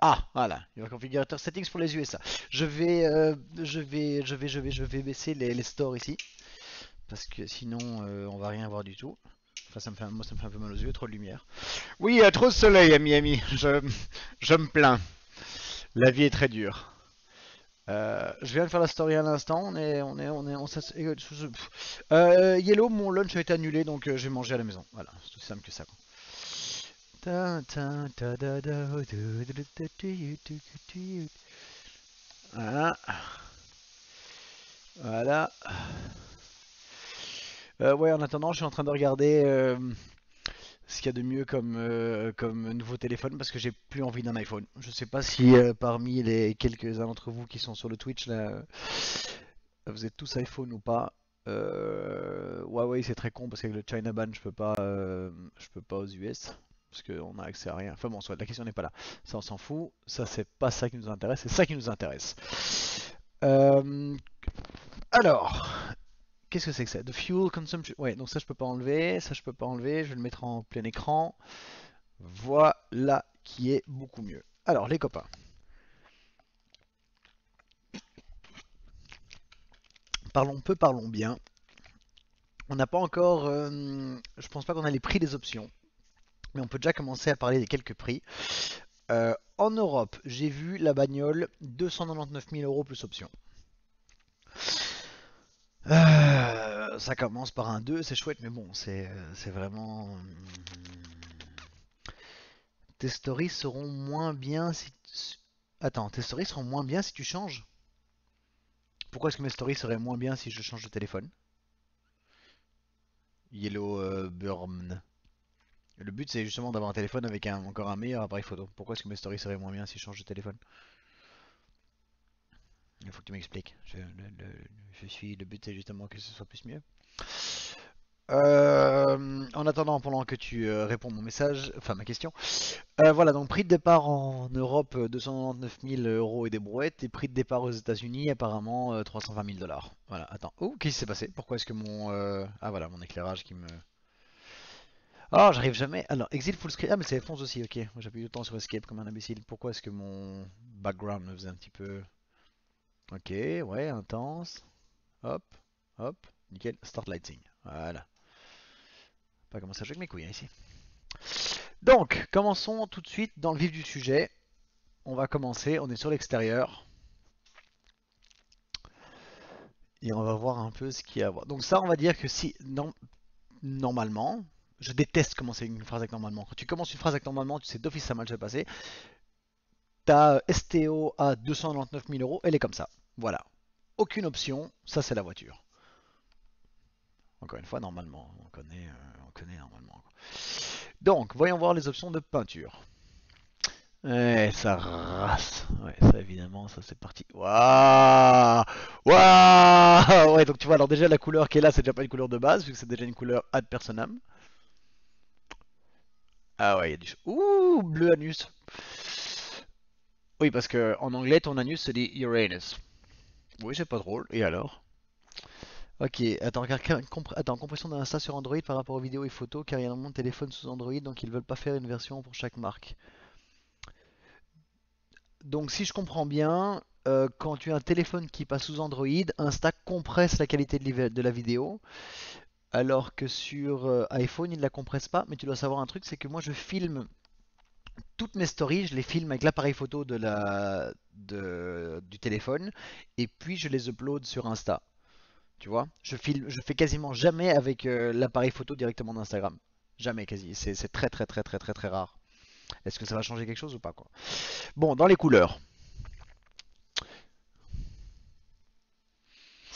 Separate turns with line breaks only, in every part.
Ah, voilà, il y a configurateur settings pour les USA. Je vais baisser les stores ici, parce que sinon on va rien voir du tout. Enfin, moi ça me fait un peu mal aux yeux, trop de lumière. Oui, il y a trop de soleil à Miami, je me plains. La vie est très dure. Je viens de faire la story à l'instant, Yellow, mon lunch a été annulé, donc j'ai mangé à la maison. Voilà, c'est aussi simple que ça, quoi. Voilà, voilà. Ouais, en attendant, je suis en train de regarder ce qu'il y a de mieux comme nouveau téléphone parce que j'ai plus envie d'un iPhone. Je sais pas si parmi les quelques-uns d'entre vous qui sont sur le Twitch là, vous êtes tous iPhone ou pas. Huawei c'est très con parce qu'avec le China ban je peux pas aux US parce qu'on a accès à rien. Enfin bon, soit la question n'est pas là. Ça on s'en fout. Ça c'est pas ça qui nous intéresse. C'est ça qui nous intéresse. Euh, alors, qu'est-ce que c'est que ça? The fuel consumption. Ouais, donc ça je peux pas enlever. Ça je peux pas enlever. Je vais le mettre en plein écran. Voilà qui est beaucoup mieux. Alors les copains, parlons peu, parlons bien. On n'a pas encore, je pense pas qu'on a les prix des options, mais on peut déjà commencer à parler des quelques prix. En Europe, j'ai vu la bagnole 299 000 euros plus option. Ça commence par un 2, c'est chouette, mais bon, c'est vraiment. Tes stories seront moins bien si. Attends, tes stories seront moins bien si tu changes. Pourquoi est-ce que mes stories seraient moins bien si je change de téléphone? Yellow Burn. Le but c'est justement d'avoir un téléphone avec encore un meilleur appareil photo. Pourquoi est-ce que mes stories seraient moins bien si je change de téléphone? Il faut que tu m'expliques. Le but c'est justement que ce soit plus mieux. En attendant, pendant que tu réponds mon message, enfin ma question, voilà donc prix de départ en Europe 299 000 euros et des brouettes, et prix de départ aux États-Unis apparemment 320 000 dollars. Voilà, attends. Oh, qu'est-ce qui s'est passé? Pourquoi est-ce que ah voilà, mon éclairage qui me. Ah, j'arrive jamais. Alors, exit full screen. Ah, mais c'est F11 aussi, ok. Moi j'appuie tout le temps sur escape comme un imbécile. Pourquoi est-ce que mon background me faisait un petit peu. Ok, ouais, intense. Hop, hop, nickel. Start lighting. Voilà. Pas commencer à jouer avec mes couilles hein, ici. Donc, commençons tout de suite dans le vif du sujet. On va commencer, on est sur l'extérieur. Et on va voir un peu ce qu'il y a à voir. Donc ça, on va dire que si, normalement, je déteste commencer une phrase avec normalement. Quand tu commences une phrase avec normalement, tu sais d'office ça mal se passer. Ta STO à 299 000 euros, elle est comme ça. Voilà. Aucune option, ça c'est la voiture. Encore une fois, normalement, on connaît normalement. Donc, voyons voir les options de peinture. Ouais, ça rase. Ouais, ça évidemment, ça c'est parti. Waouh! Waouh! Ouais, donc tu vois, alors déjà la couleur qui est là, c'est déjà pas une couleur de base, vu que c'est déjà une couleur ad personam. Ah ouais, il y a du. Ouh, bleu anus. Oui, parce que en anglais, ton anus se dit Uranus. Oui, c'est pas drôle. Et alors? Ok, attends, attends, compression d'Insta sur Android par rapport aux vidéos et photos, car il y a un monde de téléphone sous Android, donc ils veulent pas faire une version pour chaque marque. Donc si je comprends bien, quand tu as un téléphone qui passe sous Android, Insta compresse la qualité de la vidéo, alors que sur iPhone, il ne la compresse pas. Mais tu dois savoir un truc, c'est que moi je filme toutes mes stories, je les filme avec l'appareil photo du téléphone, et puis je les upload sur Insta. Tu vois, je fais quasiment jamais avec l'appareil photo directement d'Instagram. Jamais quasi. C'est très très très très très très rare. Est-ce que ça va changer quelque chose ou pas quoi? Bon, dans les couleurs.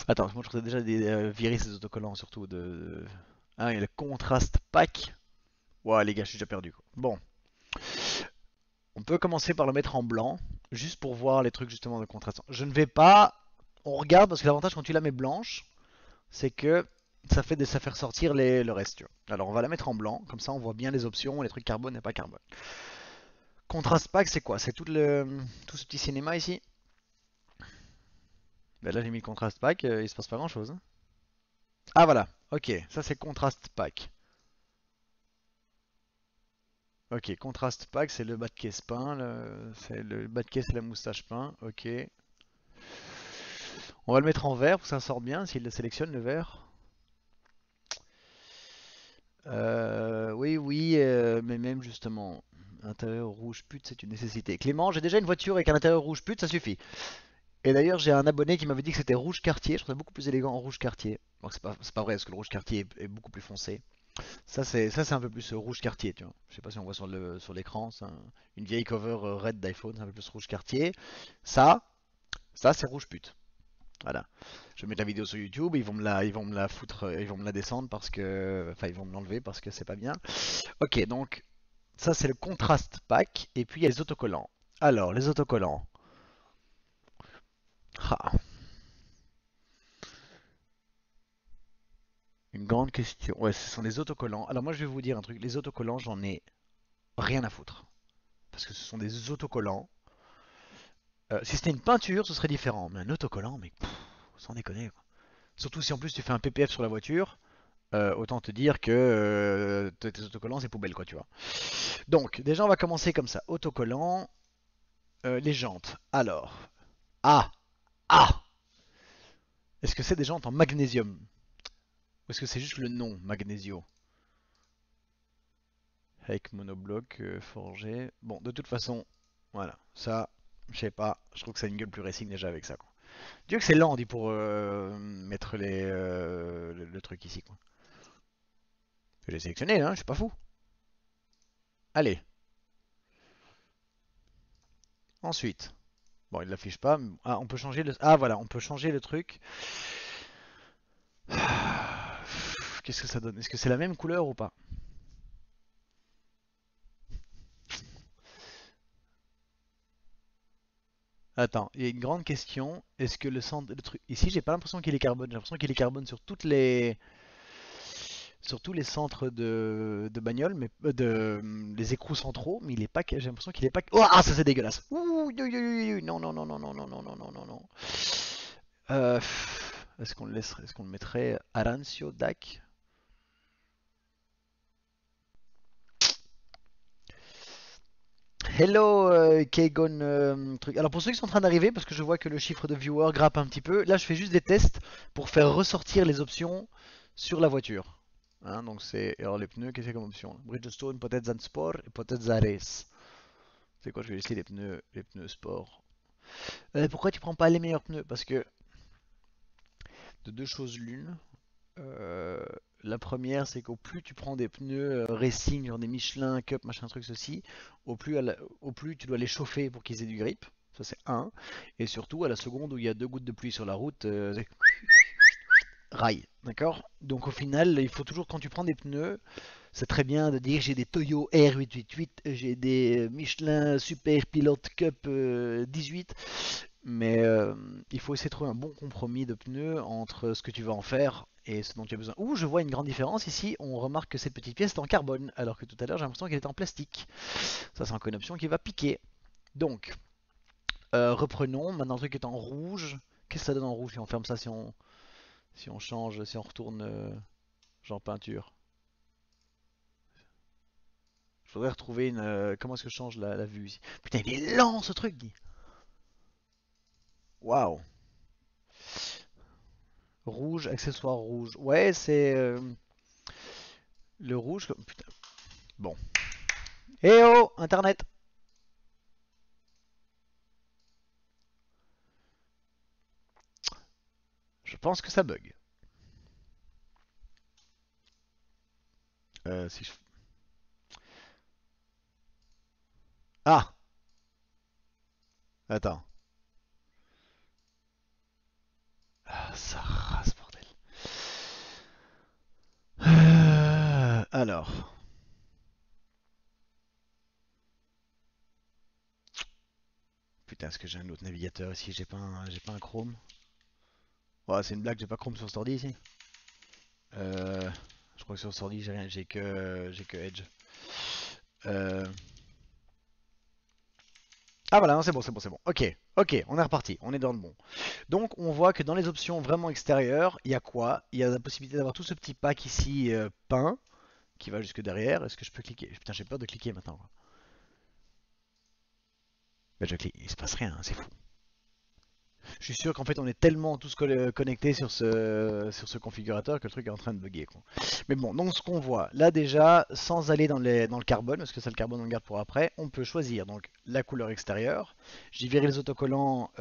Attends, moi je voudrais déjà virer ces autocollants surtout de. Ah, il y a le contraste pack. Ouah, les gars, je suis déjà perdu quoi. Bon, on peut commencer par le mettre en blanc, juste pour voir les trucs justement de contraste. Je ne vais pas. On regarde parce que l'avantage quand tu la mets blanche, c'est que ça fait ressortir le reste. Tu vois. Alors on va la mettre en blanc, comme ça on voit bien les options, les trucs carbone et pas carbone. Contrast pack, c'est quoi? C'est tout ce petit cinéma ici. Ben là j'ai mis le contrast pack, il se passe pas grand chose. Hein. Ah voilà, ok, ça c'est contrast pack. Ok, contraste pack, c'est le bas de caisse peint. C'est le bas de caisse et la moustache peint. Ok. On va le mettre en vert pour que ça sorte bien s'il le sélectionne le vert. Oui, oui, mais même justement, intérieur rouge pute, c'est une nécessité. Clément, j'ai déjà une voiture avec un intérieur rouge pute, ça suffit. Et d'ailleurs, j'ai un abonné qui m'avait dit que c'était rouge quartier. Je trouve ça beaucoup plus élégant en rouge quartier. Donc c'est pas vrai, parce que le rouge quartier est beaucoup plus foncé. Ça c'est un peu plus rouge quartier, tu vois. Je sais pas si on voit sur l'écran, c'est une vieille cover red d'iPhone, c'est un peu plus rouge quartier. Ça, ça c'est rouge pute. Voilà. Je vais mettre la vidéo sur YouTube, ils vont me la foutre, ils vont me la descendre parce que, enfin ils vont me l'enlever parce que c'est pas bien. Ok, donc ça c'est le contrast pack et puis il y a les autocollants. Alors les autocollants. Ah, une grande question. Ouais, ce sont les autocollants. Alors moi je vais vous dire un truc, les autocollants j'en ai rien à foutre parce que ce sont des autocollants. Si c'était une peinture, ce serait différent, mais un autocollant, mais pff, sans déconner, quoi. Surtout si en plus tu fais un PPF sur la voiture, autant te dire que tes autocollants c'est poubelle quoi, tu vois. Donc déjà on va commencer comme ça. Autocollant, les jantes. Alors, ah, ah, est-ce que c'est des jantes en magnésium? Ou est-ce que c'est juste le nom, Magnesio? Avec monobloc forgé. Bon, de toute façon, voilà, ça, je sais pas, je trouve que ça a une gueule plus racing déjà avec ça, quoi. Dieu que c'est lent, dit pour mettre le truc ici, quoi. Je l'ai sélectionné, hein, je suis pas fou. Allez, ensuite. Bon, il l'affiche pas. Ah, on peut changer le. Ah, voilà, on peut changer le truc. Qu'est-ce que ça donne? Est-ce que c'est la même couleur ou pas? Attends, il y a une grande question. Est-ce que le centre, le truc ici, j'ai pas l'impression qu'il est carbone. J'ai l'impression qu'il est carbone sur tous les centres de bagnole, mais les écrous centraux, mais il est pas. J'ai l'impression qu'il est pas. Oh, ah, ça c'est dégueulasse. Ouh, non, non, non, non, non, non, non, non, non, non, non. Est-ce qu'on le laisserait, est-ce qu'on le mettrait Arancio DAC? Hello Kegon truc. Alors pour ceux qui sont en train d'arriver, parce que je vois que le chiffre de viewers grappe un petit peu, là je fais juste des tests pour faire ressortir les options sur la voiture. Hein, donc c'est alors les pneus, qu'est-ce qu'il y a comme option? Bridgestone, Potenzan Sport et Potenza Race. C'est quoi? Je vais laisser les pneus sport. Pourquoi tu prends pas les meilleurs pneus? Parce que de deux choses l'une. Euh, la première, c'est qu'au plus tu prends des pneus racing, genre des Michelin, Cup, machin truc, ceci, au plus tu dois les chauffer pour qu'ils aient du grip. Ça, c'est un. Et surtout, à la seconde où il y a deux gouttes de pluie sur la route, c'est rail. D'accord? Donc, au final, il faut toujours, quand tu prends des pneus, c'est très bien de dire j'ai des Toyo R888, j'ai des Michelin Super Pilot Cup 18. Mais il faut essayer de trouver un bon compromis de pneus entre ce que tu vas en faire et ce dont tu as besoin. Ouh, je vois une grande différence ici. On remarque que cette petite pièce est en carbone, alors que tout à l'heure j'ai l'impression qu'elle était en plastique. Ça, c'est encore une option qui va piquer. Donc, reprenons. Maintenant, le truc est en rouge. Qu'est-ce que ça donne en rouge si on ferme ça, si on change, si on retourne genre peinture? Je voudrais retrouver une. Comment est-ce que je change la vue ici? Putain, il est lent ce truc, dit. Waouh. Rouge, accessoire rouge. Ouais, c'est le rouge. Putain. Bon. Eh oh, Internet. Je pense que ça bug. Si je... Ah, attends. Ah, ça rase, bordel. Alors. Putain, est-ce que j'ai un autre navigateur ici? J'ai pas un Chrome. Ouais, c'est une blague, j'ai pas Chrome sur ce ordi ici. Euh, je crois que sur ce ordi, j'ai rien, j'ai que Edge. Euh, Ah voilà, non, c'est bon, c'est bon, c'est bon. Ok, ok, on est reparti, on est dans le bon. Donc on voit que dans les options vraiment extérieures, il y a quoi? Il y a la possibilité d'avoir tout ce petit pack ici peint, qui va jusque derrière. Est-ce que je peux cliquer? Putain, j'ai peur de cliquer maintenant, quoi. Bah, je clique, il se passe rien, c'est fou. Je suis sûr qu'en fait on est tellement tous connectés sur ce configurateur que le truc est en train de bugger, quoi. Mais bon, donc ce qu'on voit, là déjà, sans aller dans le carbone, parce que ça le carbone on le garde pour après, on peut choisir donc la couleur extérieure. J'ai viré les autocollants,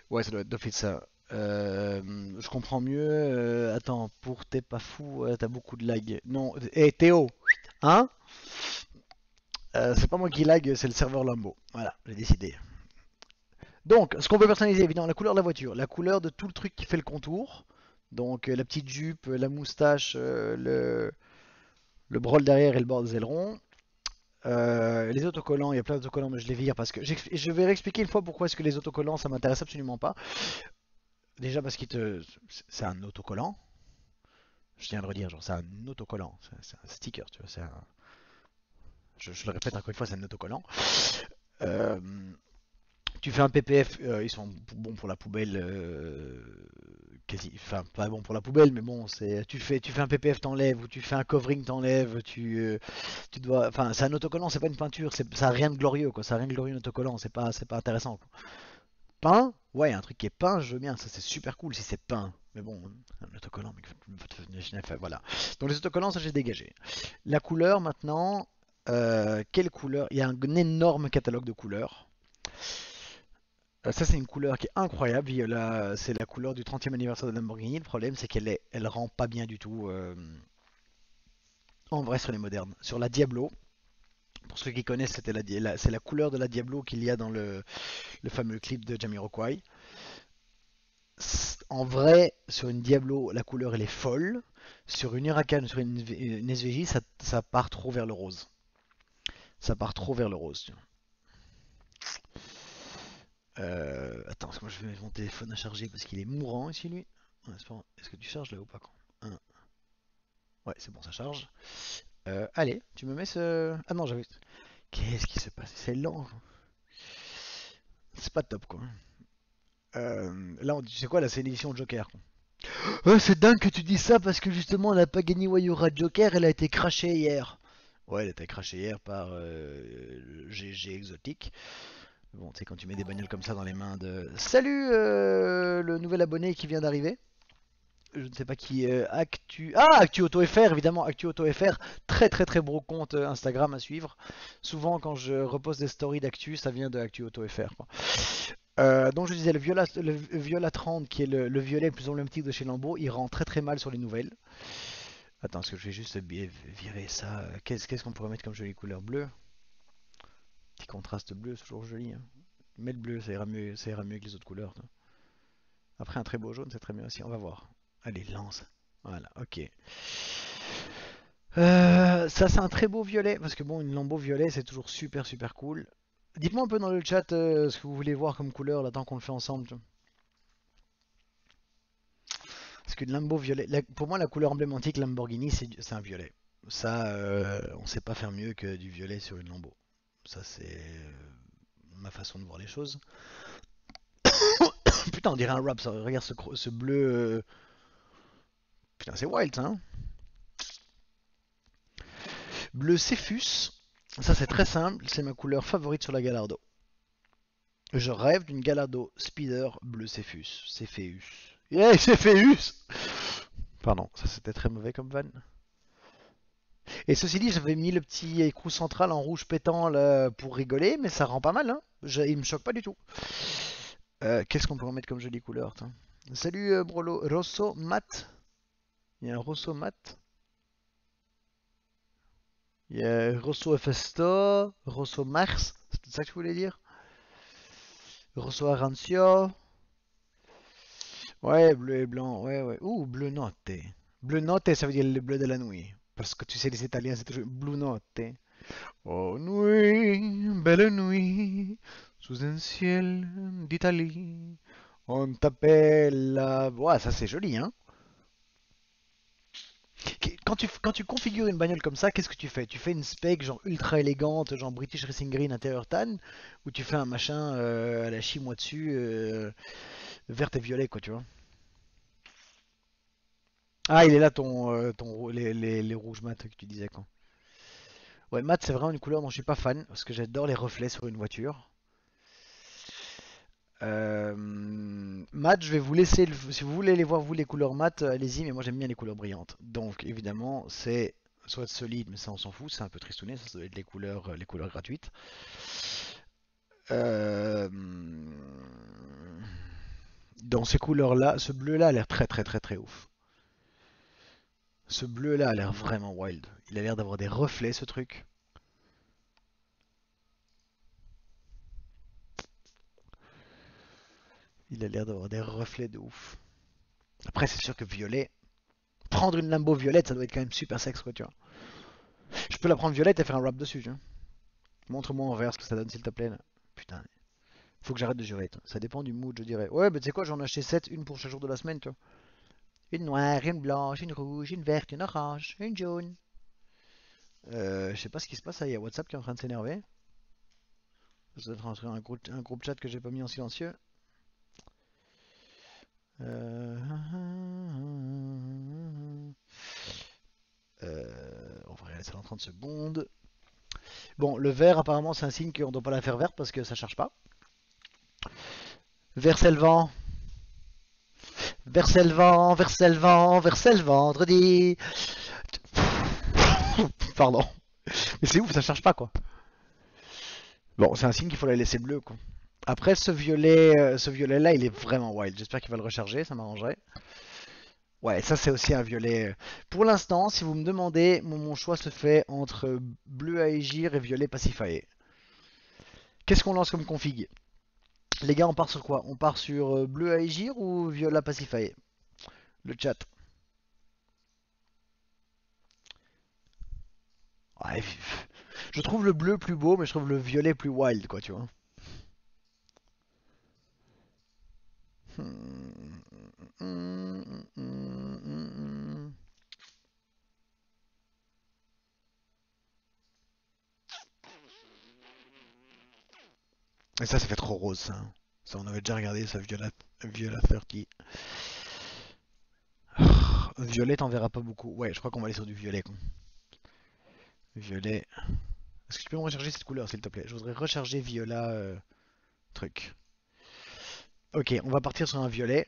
ouais ça doit être d'office ça. Je comprends mieux, attends, pour t'es pas fou, t'as beaucoup de lag. Non, hé Théo, hein? C'est pas moi qui lag, c'est le serveur Lambo. Voilà, j'ai décidé. Donc, ce qu'on peut personnaliser, évidemment, la couleur de la voiture, la couleur de tout le truc qui fait le contour. Donc, la petite jupe, la moustache, le brol derrière et le bord des ailerons. Les autocollants, il y a plein d'autocollants, mais je les vire parce que je vais réexpliquer une fois pourquoi est-ce que les autocollants ça m'intéresse absolument pas. Déjà parce qu'il te, c'est un autocollant. Je tiens à le redire, genre c'est un autocollant, c'est un sticker, tu vois, je le répète encore une fois, c'est un autocollant. Euh, Tu fais un PPF, ils sont bons pour la poubelle, quasi, enfin pas bon pour la poubelle, mais bon, c'est, tu fais un PPF t'enlèves ou tu fais un covering t'enlèves, tu dois, enfin c'est un autocollant, c'est pas une peinture, ça a rien de glorieux quoi, ça a rien de glorieux un autocollant, c'est pas intéressant quoi. Peint, ouais, un truc qui est peint, je veux bien, ça c'est super cool si c'est peint, mais bon, un autocollant, voilà. Donc les autocollants, ça j'ai dégagé. La couleur maintenant, quelle couleur? Il y a un énorme catalogue de couleurs. Ça, c'est une couleur qui est incroyable. C'est la couleur du 30e anniversaire de Lamborghini. Le problème, c'est elle rend pas bien du tout en vrai sur les modernes. Sur la Diablo, pour ceux qui connaissent, c'est la couleur de la Diablo qu'il y a dans le fameux clip de Jamiroquai. En vrai, sur une Diablo, la couleur elle est folle. Sur une Huracan, sur une SVJ, ça part trop vers le rose. Ça part trop vers le rose. Attends, parce que moi je vais mettre mon téléphone à charger parce qu'il est mourant ici, lui. Ouais, est-ce que tu charges là ou pas quand? Ouais, c'est bon, ça charge. Allez, tu me mets ce. Ah non, j'avais. Qu'est-ce qui se passe? C'est lent. C'est pas top quoi. Là, tu sais quoi, là, c'est l'édition Joker, quoi. C'est dingue que tu dis ça parce que justement, elle a pas gagné Wayura Joker, elle a été crashée hier. Ouais, elle a été crashée hier par GG Exotique. Bon, tu sais, quand tu mets des bagnoles comme ça dans les mains de. Salut le nouvel abonné qui vient d'arriver. Je ne sais pas qui Actu. Ah, Actu Auto FR, évidemment, Actu Auto FR. Très très très beau compte Instagram à suivre. Souvent, quand je repose des stories d'Actu, ça vient de Actu Auto FR, quoi. Donc, je disais, le Viola 30, qui est le violet le plus emblématique de chez Lambo, il rend très très mal sur les nouvelles. Attends, est-ce que je vais juste virer ça? Qu'est-ce qu'on pourrait mettre comme jolie couleur bleue? Petit contraste bleu, c'est toujours joli, hein. Mets le bleu, ça ira mieux que les autres couleurs, toi. Après, un très beau jaune, c'est très bien aussi. On va voir. Allez, lance. Voilà, ok. Ça, c'est un très beau violet. Parce que bon, une Lambo violet, c'est toujours super super cool. Dites-moi un peu dans le chat ce que vous voulez voir comme couleur là, tant qu'on le fait ensemble. Parce que Lambo violet, pour moi, la couleur emblématique Lamborghini, c'est un violet. Ça, on sait pas faire mieux que du violet sur une Lambo. Ça, c'est ma façon de voir les choses. Putain, on dirait un rap, ça. Regarde ce bleu. Putain, c'est wild, hein. Bleu Cephus. Ça, c'est très simple. C'est ma couleur favorite sur la Gallardo. Je rêve d'une Gallardo Speeder bleu Cephus. Cepheus. Yeah, Cepheus. Pardon, ça c'était très mauvais comme van. Et ceci dit, j'avais mis le petit écrou central en rouge pétant là, pour rigoler, mais ça rend pas mal, hein. Il me choque pas du tout. Qu'est-ce qu'on peut en mettre comme jolie couleur? Salut Brolo. Rosso mat. Il y a un Rosso mat. Il y a Rosso Festo, Rosso Mars. C'est ça que tu voulais dire? Rosso Arancio. Ouais, bleu et blanc. Ouais, ouais. Ouh, bleu notte. Bleu notte, ça veut dire le bleu de la nuit. Parce que tu sais, les Italiens, c'est toujours blue notte. Oh nuit, belle nuit, sous un ciel d'Italie. On t'appelle la. Ouais, ça c'est joli, hein. Quand tu configures une bagnole comme ça, qu'est-ce que tu fais? Tu fais une spec genre ultra élégante, genre British Racing Green intérieur tan, ou tu fais un machin à la chie-moi dessus, vert et violet, quoi, tu vois? Ah, il est là les rouges mat que tu disais quoi. Ouais, mat c'est vraiment une couleur dont je suis pas fan parce que j'adore les reflets sur une voiture. Mat, je vais vous laisser, si vous voulez les voir vous les couleurs mat, allez-y, mais moi j'aime bien les couleurs brillantes. Donc évidemment c'est soit solide, mais ça on s'en fout, c'est un peu tristouné, ça doit être les couleurs gratuites. Euh, Dans ces couleurs-là, ce bleu-là a l'air très très très très ouf. Ce bleu-là a l'air vraiment wild. Il a l'air d'avoir des reflets ce truc. Il a l'air d'avoir des reflets de ouf. Après c'est sûr que violet, prendre une Lambo violette, ça doit être quand même super sexe quoi, tu vois. Je peux la prendre violette et faire un rap dessus, tu vois. Montre-moi en vert ce que ça donne s'il te plaît là. Putain, faut que j'arrête de jurer. Ça dépend du mood, je dirais. Ouais, mais tu sais quoi, j'en ai acheté 7, une pour chaque jour de la semaine, tu vois. Une noire, une blanche, une rouge, une verte, une orange, une jaune. Je sais pas ce qui se passe, là, il y a WhatsApp qui est en train de s'énerver. Ça doit être un groupe chat que j'ai pas mis en silencieux. Euh... On va regarder ça dans 30 secondes. Bon, le vert, apparemment, c'est un signe qu'on doit pas la faire verte parce que ça charge pas. Vert, c'est le vent. Versait le vent, versait le vent, versait le vendredi. Pardon. Mais c'est ouf, ça charge pas quoi. Bon, c'est un signe qu'il faut la laisser bleue quoi. Après, ce violet là, il est vraiment wild. J'espère qu'il va le recharger, ça m'arrangerait. Ouais, ça c'est aussi un violet. Pour l'instant, si vous me demandez, mon choix se fait entre bleu à égir et violet Pacifié. Qu'est-ce qu'on lance comme config? Les gars, on part sur quoi? On part sur bleu à égir ou violet Pacifié? Le chat. Ouais, je trouve le bleu plus beau, mais je trouve le violet plus wild, quoi, tu vois. Et ça fait trop rose, ça. Ça, on avait déjà regardé, ça, Viola 30. Violet, t'en verras pas beaucoup. Ouais, je crois qu'on va aller sur du violet, quoi. Violet. Est-ce que tu peux me recharger cette couleur, s'il te plaît? Je voudrais recharger Viola truc. Ok, on va partir sur un violet.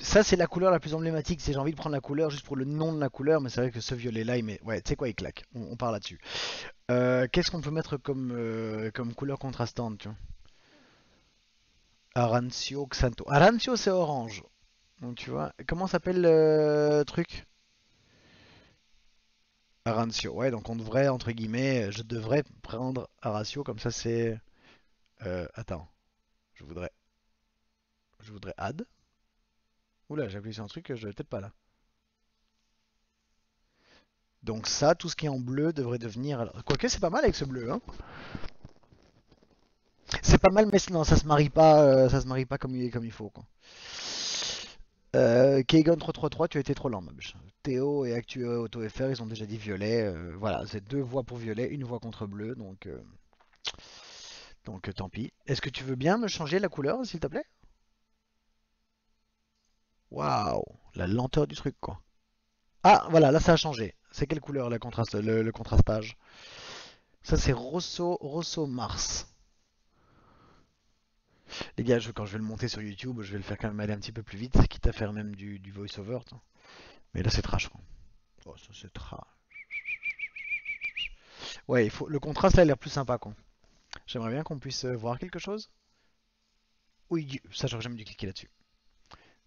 Ça, c'est la couleur la plus emblématique. Si j'ai envie de prendre la couleur juste pour le nom de la couleur, mais c'est vrai que ce violet-là, il met. Ouais, tu sais quoi, il claque. On part là-dessus. Qu'est-ce qu'on peut mettre comme couleur contrastante, tu vois? Arancio, Xanto. Arancio, c'est orange. Donc, tu vois. Comment s'appelle le truc? Arancio. Ouais, donc on devrait, entre guillemets, je devrais prendre Arancio, comme ça c'est. Attends. Je voudrais. Je voudrais add. Oula, j'ai appuyé sur un truc que je vais peut-être pas là. Donc ça, tout ce qui est en bleu devrait devenir. Quoique c'est pas mal avec ce bleu, hein. C'est pas mal, mais non, ça se marie pas comme il faut, quoi. Kegon 333, tu as été trop lent, Mabj. Théo et Actu Auto FR, ils ont déjà dit violet. Voilà, c'est deux voix pour violet, une voix contre bleu, donc tant pis. Est-ce que tu veux bien me changer la couleur, s'il te plaît? Waouh, la lenteur du truc, quoi. Ah, voilà, là ça a changé. C'est quelle couleur le contrastage? Ça c'est Rosso Mars. Les gars, quand je vais le monter sur YouTube, je vais le faire quand même aller un petit peu plus vite, quitte à faire même du voice-over. Mais là c'est trash, quoi. Oh, ça c'est trash. Ouais, le contraste là a l'air plus sympa, quoi. J'aimerais bien qu'on puisse voir quelque chose. Oui, ça j'aurais jamais dû cliquer là-dessus.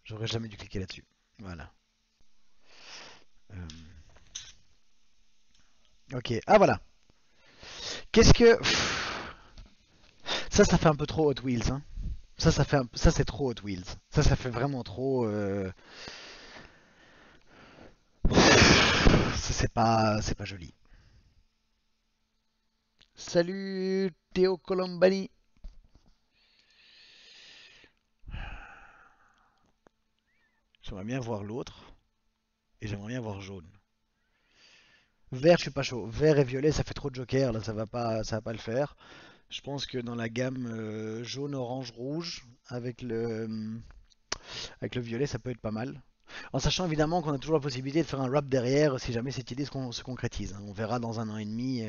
J'aurais jamais dû cliquer là-dessus. Voilà. Euh, Ok, ah voilà. Qu'est-ce que... Ça fait un peu trop Hot Wheels, hein. Ça c'est trop Hot Wheels. Ça fait vraiment trop... Ça c'est pas joli. Salut Théo Colombani. J'aimerais bien voir l'autre. Et j'aimerais bien voir jaune. Vert, je suis pas chaud. Vert et violet, ça fait trop de joker. Là, ça va pas le faire. Je pense que dans la gamme jaune, orange, rouge, avec le violet, ça peut être pas mal. En sachant évidemment qu'on a toujours la possibilité de faire un wrap derrière si jamais cette idée se concrétise, hein. On verra dans un an et demi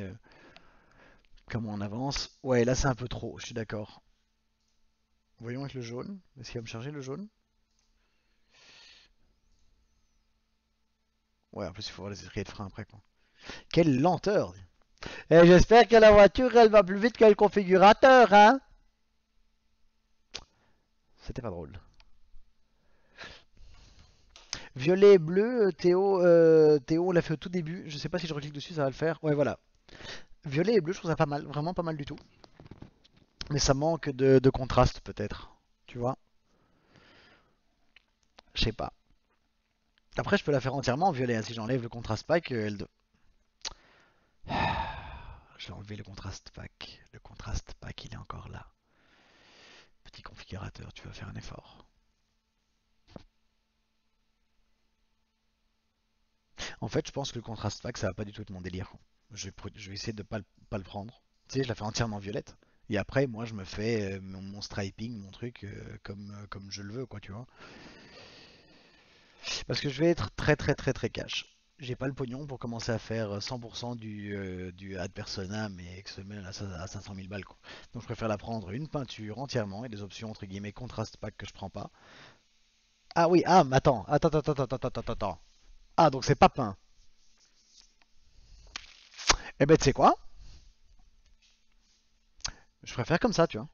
comment on avance. Ouais, là c'est un peu trop, je suis d'accord. Voyons avec le jaune. Est-ce qu'il va me charger le jaune? Ouais, en plus il faut voir les étriers de frein après quoi. Quelle lenteur! Et j'espère que la voiture elle va plus vite que le configurateur, hein? C'était pas drôle. Violet et bleu, Théo on l'a fait au tout début. Je sais pas si je reclique dessus, ça va le faire. Ouais, voilà. Violet et bleu, je trouve ça pas mal, vraiment pas mal du tout. Mais ça manque de contraste peut-être. Tu vois? Je sais pas. Après, je peux la faire entièrement en violet, hein. Si j'enlève le contraste pack, j'ai enlevé le contraste pack. Le contraste pack, il est encore là. Petit configurateur, tu vas faire un effort. En fait, je pense que le contraste pack, ça va pas du tout être mon délire. Je vais essayer de pas le prendre. Tu sais, je la fais entièrement violette. Et après, moi, je me fais mon striping, mon truc, comme je le veux, quoi, tu vois. Parce que je vais être très très très très cash. J'ai pas le pognon pour commencer à faire 100% du ad persona, mais que se met à 500 000 balles, quoi. Donc je préfère la prendre une peinture entièrement et des options entre guillemets contrast pack que je prends pas. Ah oui, ah, mais attends. Ah, donc c'est pas peint. Eh ben, tu sais quoi? Je préfère comme ça, tu vois.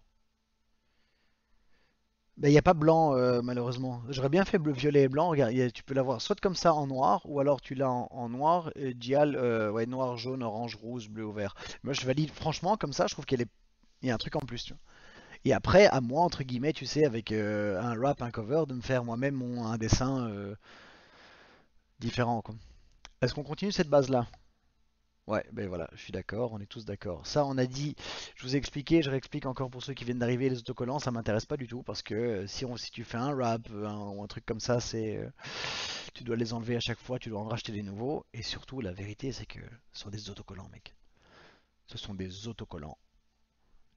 Ben, il n'y a pas blanc, malheureusement. J'aurais bien fait bleu, violet et blanc. Regarde, tu peux l'avoir soit comme ça en noir, ou alors tu l'as en noir, dial, ouais, noir, jaune, orange, rouge, bleu ou vert. Moi, je valide franchement comme ça. Je trouve il y a un truc en plus, tu vois. Et après, à moi, entre guillemets, tu sais, avec un wrap, un cover, de me faire moi-même un dessin différent, quoi. Est-ce qu'on continue cette base-là? Ouais, ben voilà, je suis d'accord, on est tous d'accord. Ça, on a dit, je vous ai expliqué, je réexplique encore pour ceux qui viennent d'arriver, les autocollants, ça m'intéresse pas du tout parce que si tu fais un wrap ou un truc comme ça, tu dois les enlever à chaque fois, tu dois en racheter des nouveaux. Et surtout, la vérité, c'est que ce sont des autocollants, mec. Ce sont des autocollants.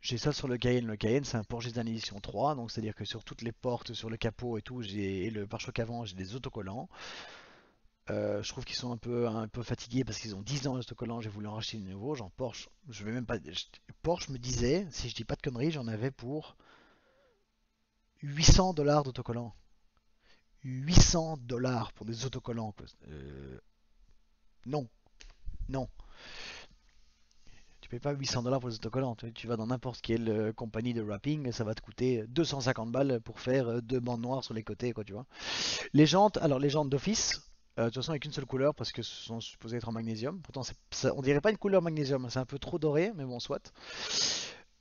J'ai ça sur le Cayenne. Le Cayenne, c'est un Porsche d'une édition 3, donc c'est-à-dire que sur toutes les portes, sur le capot et tout, et le pare-choc avant, j'ai des autocollants. Je trouve qu'ils sont un peu fatigués parce qu'ils ont 10 ans d'autocollants. J'ai voulu en racheter de nouveau. Genre Porsche, je vais même pas. Porsche me disait, si je dis pas de conneries, j'en avais pour 800 $ d'autocollants. 800 $ pour des autocollants, quoi. Non, non. Tu payes pas 800 $ pour les autocollants. Tu vas dans n'importe quelle compagnie de wrapping, ça va te coûter 250 balles pour faire deux bandes noires sur les côtés, quoi, tu vois. Les jantes, alors les jantes d'office, de toute façon avec une seule couleur parce que ce sont supposés être en magnésium. Pourtant, on dirait pas une couleur magnésium, c'est un peu trop doré, mais bon, soit.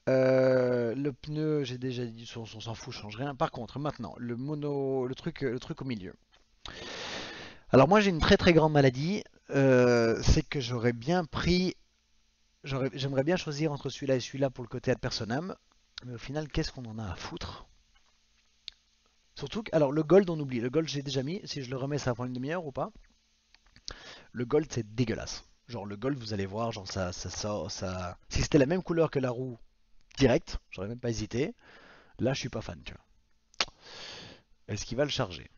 Le pneu, j'ai déjà dit, on s'en fout, je change rien. Par contre, maintenant, le truc au milieu. Alors moi, j'ai une très très grande maladie, c'est que j'aurais bien pris, j'aimerais bien choisir entre celui-là et celui-là pour le côté ad personam, mais au final, qu'est-ce qu'on en a à foutre? Surtout que, alors le gold, on oublie. Le gold, j'ai déjà mis. Si je le remets, ça prend une demi-heure ou pas? Le gold, c'est dégueulasse. Genre, le gold, vous allez voir, genre, ça sort, ça. Si c'était la même couleur que la roue, direct, j'aurais même pas hésité. Là, je suis pas fan, tu vois. Est-ce qu'il va le charger?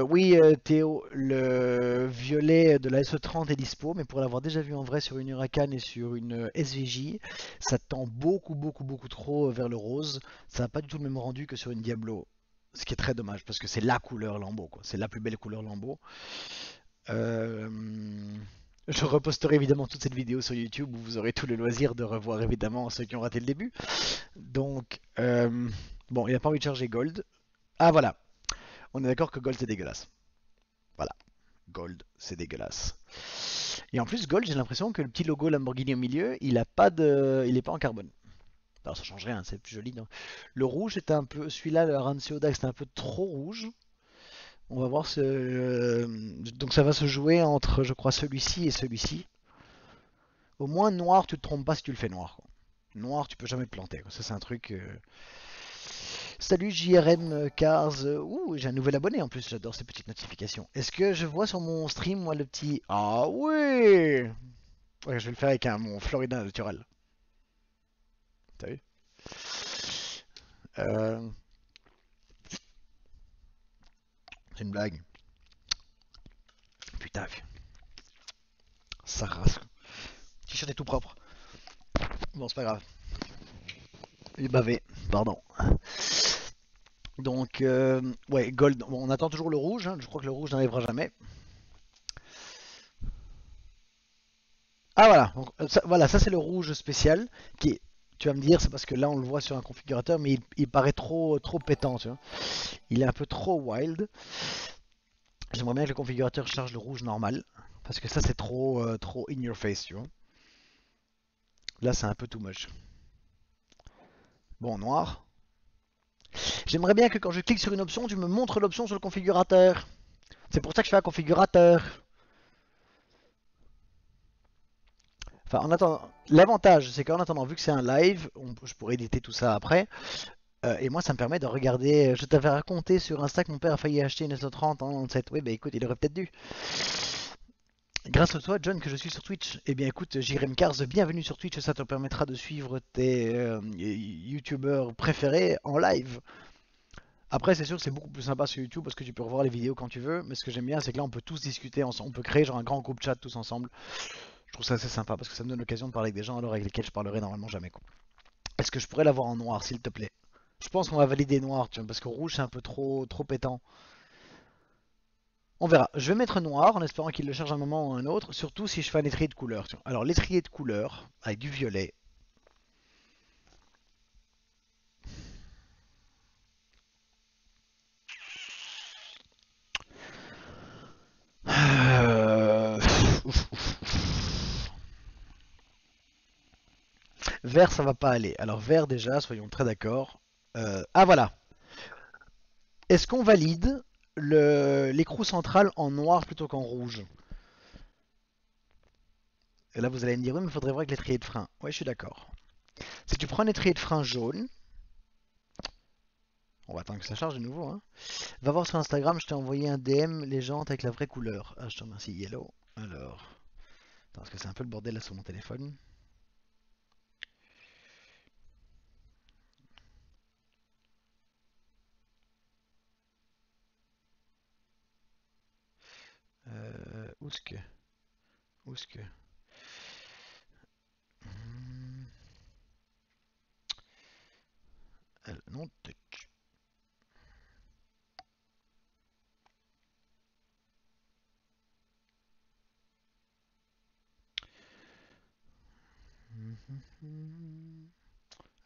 Oui, Théo, le violet de la SE30 est dispo, mais pour l'avoir déjà vu en vrai sur une Huracan et sur une SVJ, ça tend beaucoup, beaucoup, beaucoup trop vers le rose. Ça n'a pas du tout le même rendu que sur une Diablo. Ce qui est très dommage, parce que c'est la couleur Lambo, quoi. C'est la plus belle couleur Lambo. Euh, Je reposterai évidemment toute cette vidéo sur YouTube où vous aurez tout le loisir de revoir évidemment ceux qui ont raté le début. Donc, bon, il n'a pas envie de charger Gold. Ah voilà, on est d'accord que Gold c'est dégueulasse. Voilà, Gold c'est dégueulasse. Et en plus, Gold, j'ai l'impression que le petit logo Lamborghini au milieu, il est pas en carbone. Alors ça change rien, c'est plus joli. Non. Le rouge était un peu, celui-là, le Rancio Dax, c'était un peu trop rouge. On va voir donc ça va se jouer entre, je crois, celui-ci et celui-ci. Au moins noir, tu te trompes pas si tu le fais noir, quoi. Noir, tu peux jamais te planter, quoi. Ça c'est un truc. Salut JRM Cars. Ouh, j'ai un nouvel abonné en plus. J'adore ces petites notifications. Est-ce que je vois sur mon stream moi le petit. Ah oui. Ouais, je vais le faire avec mon Florida naturel. T'as vu? Euh, c'est une blague. Putain, ça rase. T-shirt est tout propre. Bon, c'est pas grave. Il est bavé, pardon. Donc, ouais, gold. Bon, on attend toujours le rouge, hein. Je crois que le rouge n'arrivera jamais. Ah voilà, donc, voilà, ça c'est le rouge spécial qui est, tu vas me dire, c'est parce que là on le voit sur un configurateur, mais il paraît trop pétant, tu vois. Il est un peu trop wild. J'aimerais bien que le configurateur charge le rouge normal, parce que ça c'est trop in your face, tu vois. Là c'est un peu too much. Bon, noir. J'aimerais bien que quand je clique sur une option, tu me montres l'option sur le configurateur. C'est pour ça que je fais un configurateur. Enfin, en attendant, l'avantage, c'est qu'en attendant, vu que c'est un live, je pourrais éditer tout ça après. Et moi, ça me permet de regarder. Je t'avais raconté sur Insta que mon père a failli acheter une S30 en 97. Oui, bah écoute, il aurait peut-être dû. Grâce à toi, John, que je suis sur Twitch. Eh bien, écoute, Jirem Cars, bienvenue sur Twitch. Ça te permettra de suivre tes youtubeurs préférés en live. Après, c'est sûr que c'est beaucoup plus sympa sur YouTube parce que tu peux revoir les vidéos quand tu veux. Mais ce que j'aime bien, c'est que là, on peut tous discuter ensemble. On peut créer genre un grand groupe chat tous ensemble. Je trouve ça assez sympa parce que ça me donne l'occasion de parler avec des gens alors avec lesquels je parlerai normalement jamais, quoi. Est-ce que je pourrais l'avoir en noir, s'il te plaît? Je pense qu'on va valider noir, tu vois, parce que rouge c'est un peu trop pétant. On verra. Je vais mettre noir en espérant qu'il le charge un moment ou un autre, surtout si je fais un étrier de couleur. Alors l'étrier de couleur avec du violet. Euh, Vert ça va pas aller. Alors vert déjà, soyons très d'accord. Ah voilà. Est-ce qu'on valide l'écrou central en noir plutôt qu'en rouge? Et là vous allez me dire oui mais il faudrait voir avec l'étrier de frein. Ouais je suis d'accord. Si tu prends un étrier de frein jaune, on va attendre que ça charge de nouveau, hein. Va voir sur Instagram, je t'ai envoyé un DM, les jantes avec la vraie couleur. Ah, je te remercie, Yellow. Alors, attends, parce que c'est un peu le bordel là sur mon téléphone. Où est-ce que Où est-ce que Hmm, Non,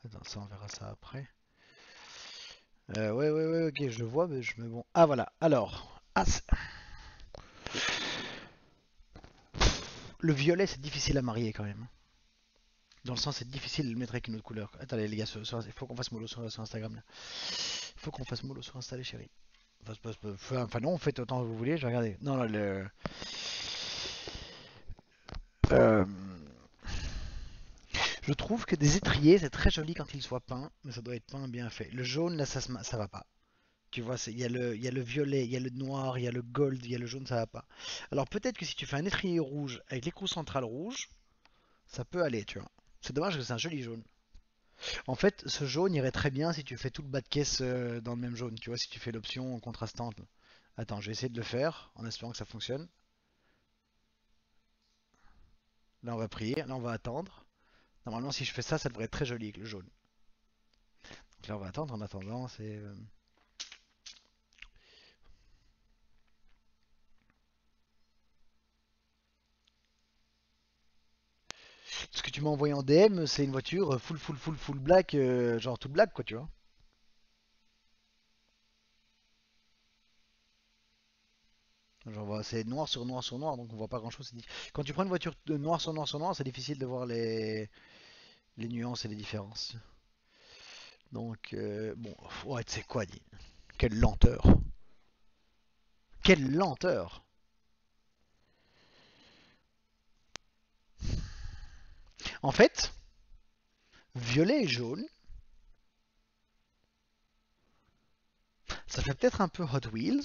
attends, ça on verra ça après. Ouais, ok, je le vois, mais je me bon. Ah voilà. Alors, le violet c'est difficile à marier quand même. Dans le sens, c'est difficile de le mettre avec une autre couleur. Attendez les gars, il faut qu'on fasse mollo sur Instagram là. Il faut qu'on fasse mollo sur Insta les chéris. Enfin, non, faites autant que vous voulez, je vais regarder. Non, non, Euh, je trouve que des étriers, c'est très joli quand ils soient peints, mais ça doit être peint bien fait. Le jaune, là, ça va pas. Tu vois, il y a le violet, il y a le noir, il y a le gold, il y a le jaune, ça va pas. Alors peut-être que si tu fais un étrier rouge avec l'écrou central rouge, ça peut aller, tu vois. C'est dommage que c'est un joli jaune. En fait, ce jaune irait très bien si tu fais tout le bas de caisse dans le même jaune, tu vois, si tu fais l'option contrastante. Attends, je vais essayer de le faire en espérant que ça fonctionne. Là, on va prier, là, on va attendre. Normalement, si je fais ça, ça devrait être très joli avec le jaune. Donc là, on va attendre. En attendant, c'est. Ce que tu m'as envoyé en DM, c'est une voiture full black, genre toute black, quoi, tu vois. Genre, c'est noir sur noir sur noir, donc on voit pas grand chose. Quand tu prends une voiture de noir sur noir sur noir, c'est difficile de voir les nuances et les différences. Donc, bon, ouais, tu sais quoi, dit. Quelle lenteur. Quelle lenteur. En fait, violet et jaune, ça fait peut-être un peu Hot Wheels,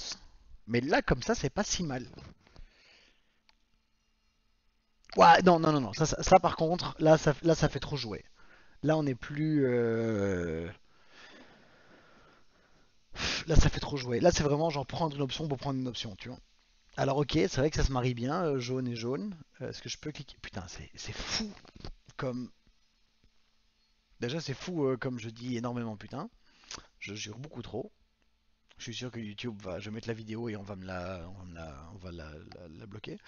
mais là, comme ça, c'est pas si mal. Ouais, non, ça, par contre, là ça fait trop jouer. Là, on n'est plus. Là, ça fait trop jouer. Là, c'est vraiment genre prendre une option pour prendre une option, tu vois. Alors, ok, c'est vrai que ça se marie bien, jaune et jaune. Est-ce que je peux cliquer? Putain, c'est fou comme. Déjà, c'est fou comme je dis énormément, putain. Je jure beaucoup trop. Je suis sûr que YouTube va. Je vais mettre la vidéo et on va me la. On va la bloquer.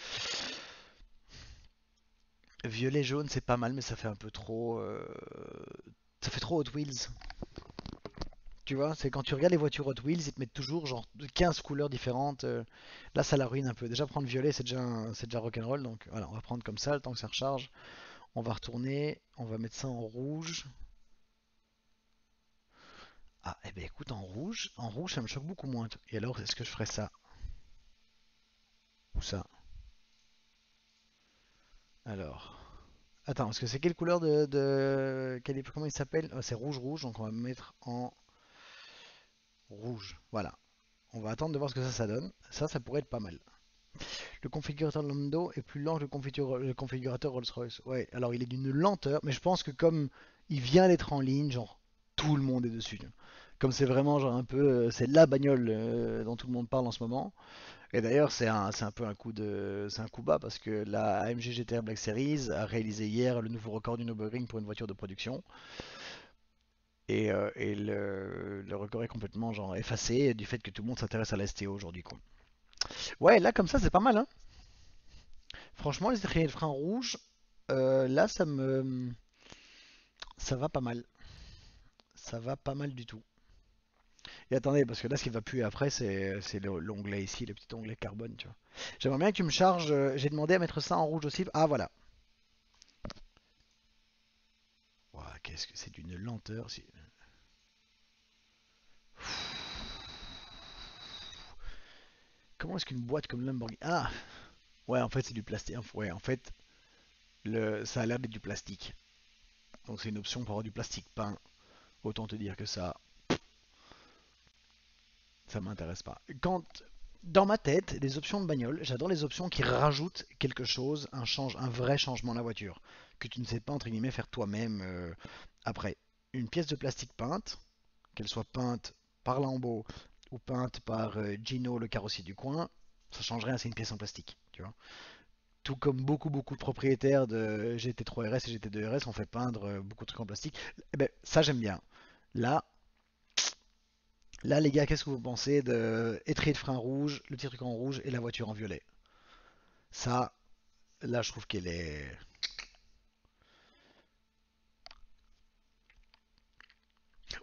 Violet jaune, c'est pas mal, mais ça fait un peu trop. Ça fait trop Hot Wheels. Tu vois, c'est quand tu regardes les voitures Hot Wheels, ils te mettent toujours genre 15 couleurs différentes. Là, ça la ruine un peu. Déjà, prendre violet, c'est déjà rock'n'roll. Donc voilà, on va prendre comme ça le temps que ça recharge. On va retourner, on va mettre ça en rouge. Ah, eh ben écoute, en rouge, ça me choque beaucoup moins. Et alors, est-ce que je ferais ça ou ça? Alors, attends, parce que c'est quelle couleur comment il s'appelle? C'est rouge rouge, donc on va mettre en rouge. Voilà. On va attendre de voir ce que ça donne. Ça pourrait être pas mal. Le configurateur Lando est plus lent que le configurateur Rolls-Royce. Ouais, alors il est d'une lenteur, mais je pense que comme il vient d'être en ligne, genre tout le monde est dessus. Comme c'est vraiment genre un peu, c'est la bagnole dont tout le monde parle en ce moment. Et d'ailleurs c'est un peu c'est un coup bas parce que la AMG GTR Black Series a réalisé hier le nouveau record du Nürburgring pour une voiture de production. Et le record est complètement genre effacé du fait que tout le monde s'intéresse à la STO aujourd'hui quoi. Ouais, là comme ça c'est pas mal hein. Franchement, les étriers de frein rouges, là, ça va pas mal. Ça va pas mal du tout. Et attendez, parce que là, ce qui va puer après, c'est l'onglet ici, le petit onglet carbone, tu vois. J'aimerais bien que tu me charges. J'ai demandé à mettre ça en rouge aussi. Ah, voilà. Ouah, qu'est-ce que c'est d'une lenteur. Comment est-ce qu'une boîte comme Lamborghini. Ah, ouais, en fait, c'est du plastique. Ouais, en fait, ça a l'air d'être du plastique. Donc, c'est une option pour avoir du plastique peint. Autant te dire que ça m'intéresse pas. Dans ma tête, les options de bagnole, j'adore les options qui rajoutent quelque chose, un vrai changement à la voiture, que tu ne sais pas entre guillemets faire toi-même après. Une pièce de plastique peinte, qu'elle soit peinte par Lambo ou peinte par Gino, le carrossier du coin, ça change rien, c'est une pièce en plastique, tu vois. Tout comme beaucoup de propriétaires de GT3 RS et GT2 RS ont fait peindre beaucoup de trucs en plastique. Eh ben, ça j'aime bien. Là, Là, les gars, qu'est-ce que vous pensez de étrier de frein rouge, le petit truc en rouge et la voiture en violet? Ça, là, je trouve qu'elle est.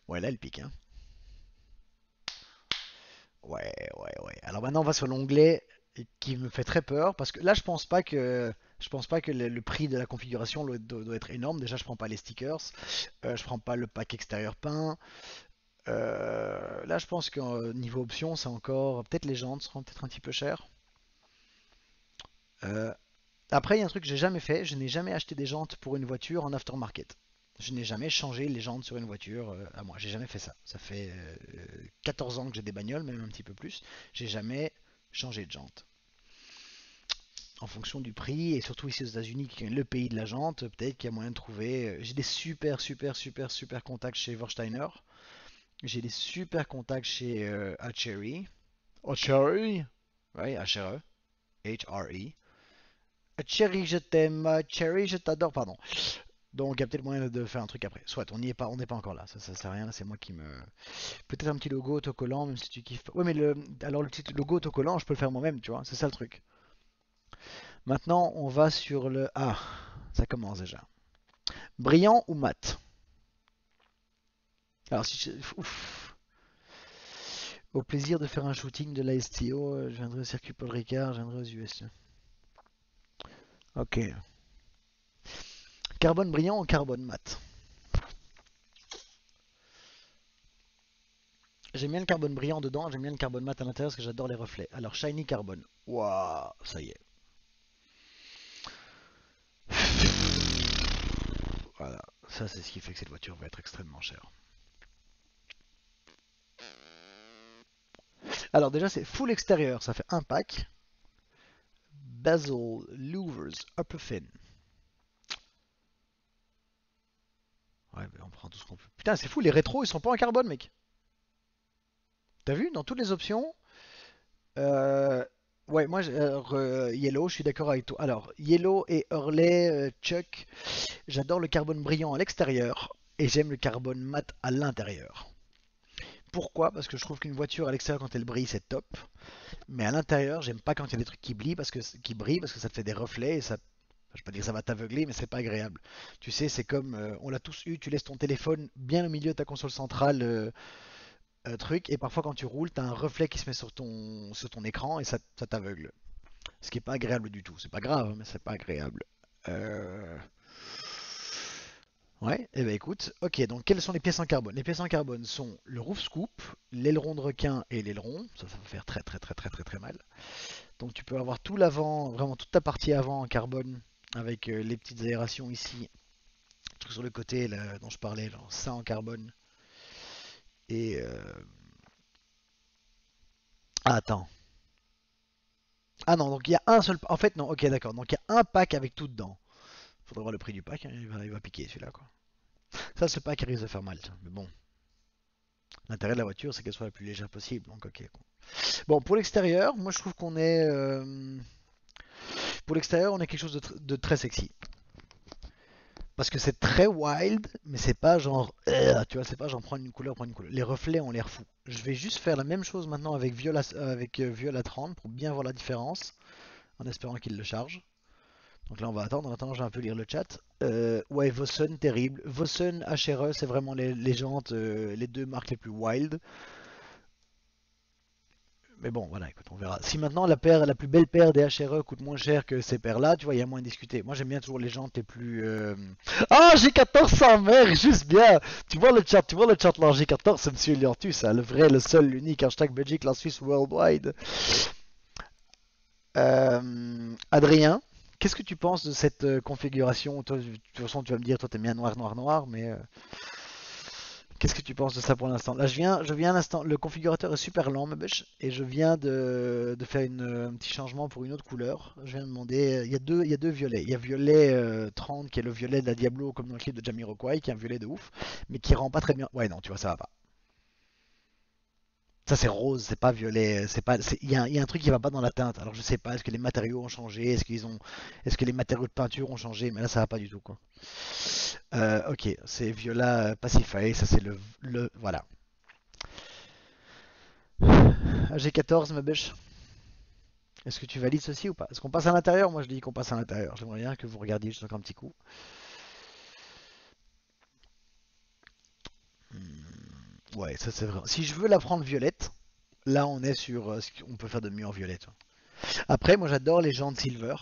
Ouais, là, elle pique, hein. Ouais. Alors maintenant, on va sur l'onglet qui me fait très peur parce que là, je pense pas que le prix de la configuration doit être énorme. Déjà, je prends pas les stickers, je prends pas le pack extérieur peint. Là, je pense que niveau option, c'est encore. Peut-être les jantes seront peut-être un petit peu chères. Euh, Après, il y a un truc que j'ai jamais fait, je n'ai jamais acheté des jantes pour une voiture en aftermarket. Je n'ai jamais changé les jantes sur une voiture à moi, j'ai jamais fait ça. Ça fait 14 ans que j'ai des bagnoles, même un petit peu plus. J'ai jamais changé de jante. En fonction du prix, et surtout ici aux États-Unis, qui est le pays de la jante, peut-être qu'il y a moyen de trouver. J'ai des super contacts chez Vorsteiner. J'ai des super contacts chez Achery. Achery? Oui, H-R-E. H-R-E. Cherry, je t'aime. Cherry, je t'adore. Pardon. Donc il y a peut-être moyen de faire un truc après. Soit, on n'y est pas, on n'est pas encore là. Ça sert à rien. C'est moi qui me. Peut-être un petit logo autocollant, même si tu kiffes. Ouais, mais alors le petit logo autocollant, je peux le faire moi-même, tu vois. C'est ça le truc. Maintenant, on va sur le. Ah, ça commence déjà. Brillant ou mat? Alors si Ouf. Au plaisir de faire un shooting de la STO, je viendrai au circuit Paul Ricard, je viendrai aux US. Ok. Carbone brillant ou carbone mat? J'aime bien le carbone brillant dedans, j'aime bien le carbone mat à l'intérieur parce que j'adore les reflets. Alors shiny carbone. Waouh, ça y est. Voilà, ça c'est ce qui fait que cette voiture va être extrêmement chère. Alors déjà c'est full extérieur, ça fait un pack. Bezel, louvers, upper fin. Ouais, on prend tout ce qu'on peut. Putain, c'est fou, les rétros ils sont pas en carbone, mec. T'as vu, dans toutes les options, euh, ouais, moi, Yellow, je suis d'accord avec toi. Alors, Yellow et Hurley, Chuck, j'adore le carbone brillant à l'extérieur et j'aime le carbone mat à l'intérieur. Pourquoi? Parce que je trouve qu'une voiture à l'extérieur quand elle brille c'est top, mais à l'intérieur j'aime pas quand il y a des trucs qui brillent parce que ça te fait des reflets et ça, je vais pas dire que ça va t'aveugler mais c'est pas agréable. Tu sais c'est comme on l'a tous eu, tu laisses ton téléphone bien au milieu de ta console centrale truc et parfois quand tu roules t'as un reflet qui se met sur ton écran et ça t'aveugle. Ce qui est pas agréable du tout. C'est pas grave hein, mais c'est pas agréable. Euh, Ouais, et ben écoute, ok, donc quelles sont les pièces en carbone? Les pièces en carbone sont le roof scoop, l'aileron de requin et l'aileron, ça va faire très très très très très très mal. Donc tu peux avoir tout l'avant, vraiment toute ta partie avant en carbone, avec les petites aérations ici, le truc sur le côté là, dont je parlais, genre ça en carbone. Et ah, attends. Ah non, donc il y a un seul. En fait, non, ok, d'accord. Donc il y a un pack avec tout dedans. Faudrait voir le prix du pack, hein, il va piquer celui-là, quoi. Ça, ce pack il risque de faire mal, tiens, mais bon. L'intérêt de la voiture, c'est qu'elle soit la plus légère possible, donc ok. Bon, pour l'extérieur, moi je trouve qu'on est. Pour l'extérieur, on est quelque chose de très sexy. Parce que c'est très wild, mais c'est pas genre. Tu vois, c'est pas genre prendre une couleur, prendre une couleur. Les reflets ont l'air fous. Je vais juste faire la même chose maintenant avec Viola 30 pour bien voir la différence, en espérant qu'il le charge. Donc là, on va attendre. En attendant, je vais un peu lire le chat. Ouais, Vossen, terrible. Vossen, HRE, c'est vraiment les jantes, les deux marques les plus wild. Mais bon, voilà, écoute, on verra. Si maintenant la plus belle paire des HRE coûte moins cher que ces paires-là, tu vois, il y a moins à discuter. Moi, j'aime bien toujours les jantes les plus. Ah, G14 sans mer, juste bien. Tu vois le chat là, G14, c'est Monsieur Liantus, hein, le vrai, le seul, l'unique, hashtag Belgique, la Suisse worldwide. Adrien, qu'est-ce que tu penses de cette configuration? Toi, de toute façon, tu vas me dire, toi, t'aimes bien noir, noir, noir, mais qu'est-ce que tu penses de ça pour l'instant? Là, je viens à l'instant. Le configurateur est super lent, ma bêche, et je viens de faire un petit changement pour une autre couleur. Je viens de demander. Il y a deux violets. Il y a violet 30 qui est le violet de la Diablo, comme dans le clip de Jamiroquai, qui est un violet de ouf, mais qui rend pas très bien. Ouais, non, tu vois, ça va pas. Ça c'est rose, c'est pas violet, c'est pas, il y a un truc qui va pas dans la teinte. Alors je sais pas, est-ce que les matériaux ont changé, est-ce que les matériaux de peinture ont changé, mais là ça va pas du tout quoi. Ok, c'est Viola Pacify, ça c'est voilà. AG14 ma bêche. Est-ce que tu valides ceci ou pas? Est-ce qu'on passe à l'intérieur? Moi je dis qu'on passe à l'intérieur. J'aimerais bien que vous regardiez juste encore un petit coup. Ouais, ça c'est vrai. Si je veux la prendre violette, là on est sur ce qu'on peut faire de mieux en violette. Après, moi j'adore les jantes silver.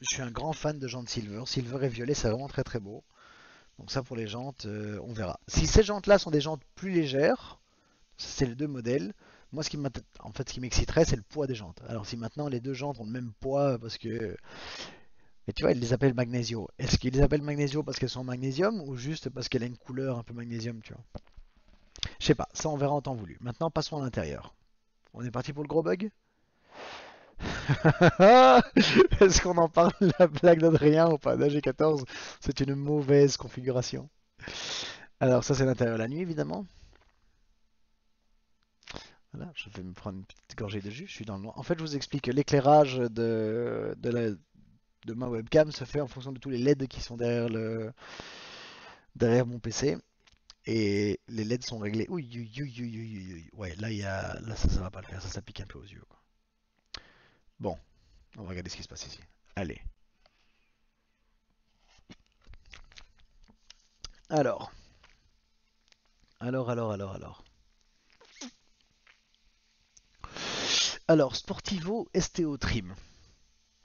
Je suis un grand fan de jantes silver. Silver et violet, c'est vraiment très très beau. Donc ça pour les jantes, on verra. Si ces jantes-là sont des jantes plus légères, c'est les deux modèles. Moi, en fait, ce qui m'exciterait, c'est le poids des jantes. Alors si maintenant les deux jantes ont le même poids, parce que... Mais tu vois, ils les appellent Magnesio. Est-ce qu'ils les appellent Magnesio parce qu'elles sont en magnésium ou juste parce qu'elle a une couleur un peu magnésium, tu vois? Je sais pas, ça on verra en temps voulu. Maintenant, passons à l'intérieur. On est parti pour le gros bug? Est-ce qu'on en parle de la blague d'Adrien ou pas? D'AG14, c'est une mauvaise configuration. Alors ça c'est l'intérieur de la nuit évidemment. Voilà, je vais me prendre une petite gorgée de jus, je suis dans le noir. En fait je vous explique que l'éclairage de ma webcam se fait en fonction de tous les LED qui sont derrière mon PC. Et les LED sont réglés. Oui, oui, oui, oui, oui, oui. Ouais, là, là ça va pas le faire, ça pique un peu aux yeux, quoi. Bon, on va regarder ce qui se passe ici. Allez. Alors, alors. Alors, Sportivo STO Trim.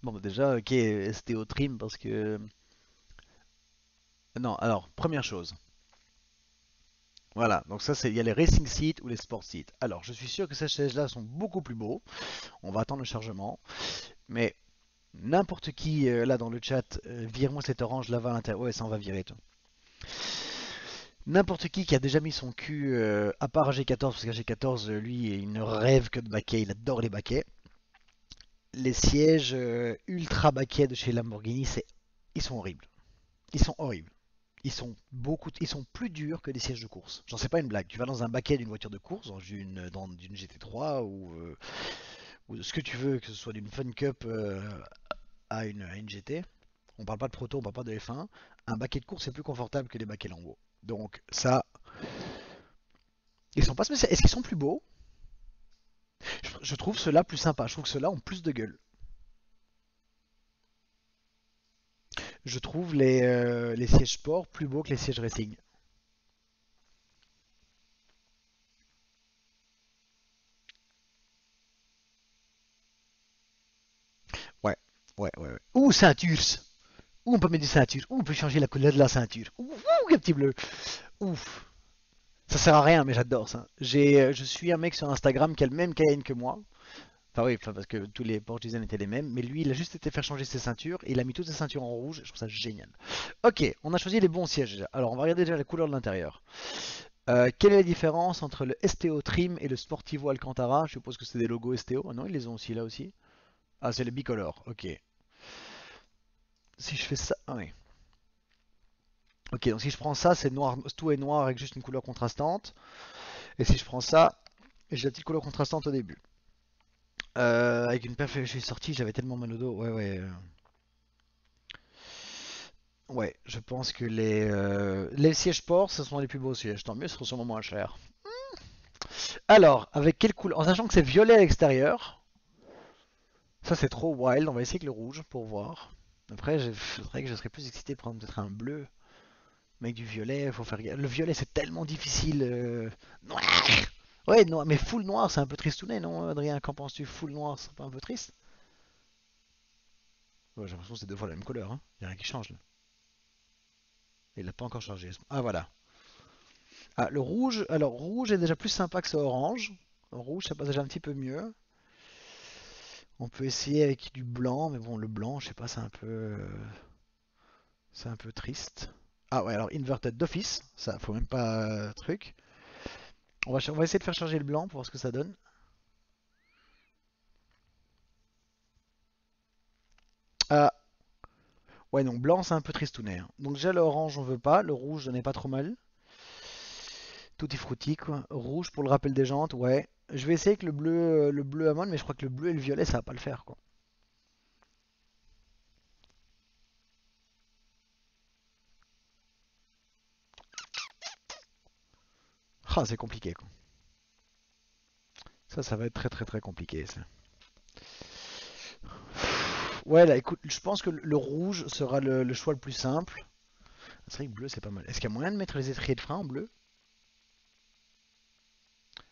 Bon, bah déjà, ok, STO Trim parce que... Non, alors, première chose. Voilà, donc ça, il y a les racing seats ou les sport seats. Alors, je suis sûr que ces chaises-là sont beaucoup plus beaux. On va attendre le chargement. Mais n'importe qui, là, dans le chat, vire-moi cet orange là-bas à l'intérieur. Ouais, ça, on va virer, toi. N'importe qui a déjà mis son cul, à part AG14, parce qu'AG14, lui, il ne rêve que de baquet, il adore les baquets. Les sièges ultra baquets de chez Lamborghini, ils sont horribles. Ils sont horribles. ils sont plus durs que des sièges de course. J'en sais pas une blague. Tu vas dans un baquet d'une voiture de course, d'une GT3 ou ce que tu veux, que ce soit d'une Fun Cup à une GT. On parle pas de proto, on parle pas de F1. Un baquet de course est plus confortable que les baquets Lambo. Donc ça, ils sont pas spéciaux. Est-ce qu'ils sont plus beaux? Je trouve ceux-là plus sympas. Je trouve que ceux-là ont plus de gueule. Je trouve les sièges sport plus beaux que les sièges racing. Ouais, ouais. Ouh, ceintures. Ouh, on peut mettre des ceintures. Ouh, on peut changer la couleur de la ceinture. Ouh, quel petit bleu. Ouf. Ça sert à rien, mais j'adore ça. Je suis un mec sur Instagram qui a le même Cayenne que moi. Enfin oui, parce que tous les Porsche Design étaient les mêmes. Mais lui, il a juste été faire changer ses ceintures. Et il a mis toutes ses ceintures en rouge. Je trouve ça génial. Ok, on a choisi les bons sièges déjà. Alors, on va regarder déjà la couleur de l'intérieur. Quelle est la différence entre le STO Trim et le Sportivo Alcantara? Je suppose que c'est des logos STO. Ah non, ils les ont aussi là aussi. Ah, c'est le bicolore. Ok. Si je fais ça. Ah oui. Ok, donc si je prends ça, c'est noir, tout est noir avec juste une couleur contrastante. Et si je prends ça, j'ai la petite couleur contrastante au début. Avec une perf, je suis sorti, j'avais tellement mal au dos. Ouais, je pense que les sièges sport, ce sont les plus beaux sièges. Tant mieux, ce seront sûrement moins chers. Alors, avec quelle couleur? En sachant que c'est violet à l'extérieur. Ça, c'est trop wild. On va essayer avec le rouge pour voir. Après, c'est vrai que je serais plus excité de prendre peut-être un bleu. Mais avec du violet, faut faire gaffe. Le violet, c'est tellement difficile. Noir. Ouais, noir, mais full noir, c'est un peu tristounet, non, Adrien? Qu'en penses-tu? Full noir, c'est pas un peu triste? Ouais, j'ai l'impression que c'est deux fois la même couleur, hein. Y a rien qui change là. Il l'a pas encore chargé. Ah, voilà. Ah, le rouge, alors rouge est déjà plus sympa que ce orange. Rouge, ça passe déjà un petit peu mieux. On peut essayer avec du blanc, mais bon, le blanc, je sais pas, c'est un peu triste. Ah ouais, alors inverted d'office, ça, faut même pas truc. On va essayer de faire changer le blanc pour voir ce que ça donne. Ah, ouais, donc blanc, c'est un peu tristounet, hein. Donc déjà, le orange, on veut pas. Le rouge, n'est pas trop mal. Tutti frutti, quoi. Rouge pour le rappel des jantes, ouais. Je vais essayer avec le bleu amande, mais je crois que le bleu et le violet, ça va pas le faire, quoi. Ah, c'est compliqué, quoi. Ça va être très compliqué, ça. Ouais, là, écoute, je pense que le rouge sera le choix le plus simple. C'est vrai que bleu, c'est pas mal. Est-ce qu'il y a moyen de mettre les étriers de frein en bleu?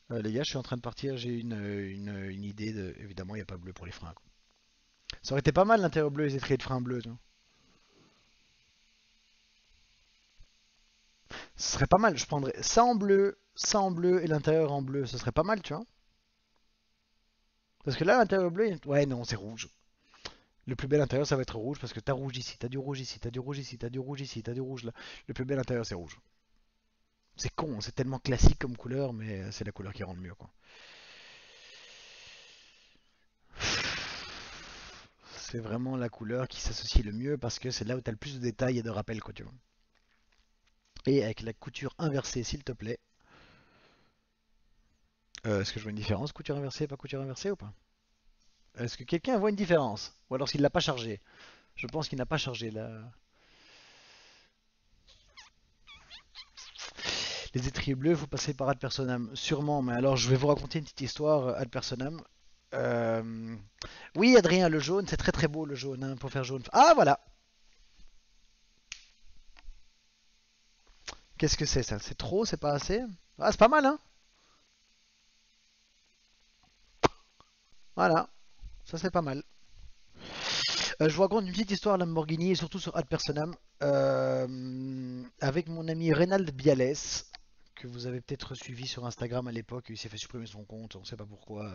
Les gars, je suis en train de partir, j'ai une idée de. Évidemment, il n'y a pas bleu pour les freins, quoi. Ça aurait été pas mal l'intérieur bleu et les étriers de frein bleu, tu vois. Ce serait pas mal, je prendrais ça en bleu et l'intérieur en bleu, ce serait pas mal, tu vois. Parce que là, l'intérieur bleu, ouais, non, c'est rouge. Le plus bel intérieur, ça va être rouge parce que t'as rouge ici, t'as du rouge ici, t'as du rouge ici, t'as du rouge ici, t'as du rouge là. Le plus bel intérieur, c'est rouge. C'est con, c'est tellement classique comme couleur, mais c'est la couleur qui rend le mieux, quoi. C'est vraiment la couleur qui s'associe le mieux parce que c'est là où t'as le plus de détails et de rappels, quoi, tu vois. Et avec la couture inversée, s'il te plaît. Est-ce que je vois une différence, couture inversée, pas couture inversée ou pas? Est-ce que quelqu'un voit une différence? Ou alors s'il l'a pas chargé? Je pense qu'il n'a pas chargé là. Les étriers bleus, vous passez par ad personam. Sûrement, mais alors je vais vous raconter une petite histoire ad personam. Euh, Oui, Adrien, le jaune, c'est très beau le jaune, hein, pour faire jaune. Ah, voilà! Qu'est-ce que c'est ça? C'est trop? C'est pas assez? Ah, c'est pas mal, hein? Voilà, ça c'est pas mal. Je vous raconte une petite histoire Lamborghini et surtout sur ad personam. Avec mon ami Reynald Biales, que vous avez peut-être suivi sur Instagram à l'époque, il s'est fait supprimer son compte, on sait pas pourquoi.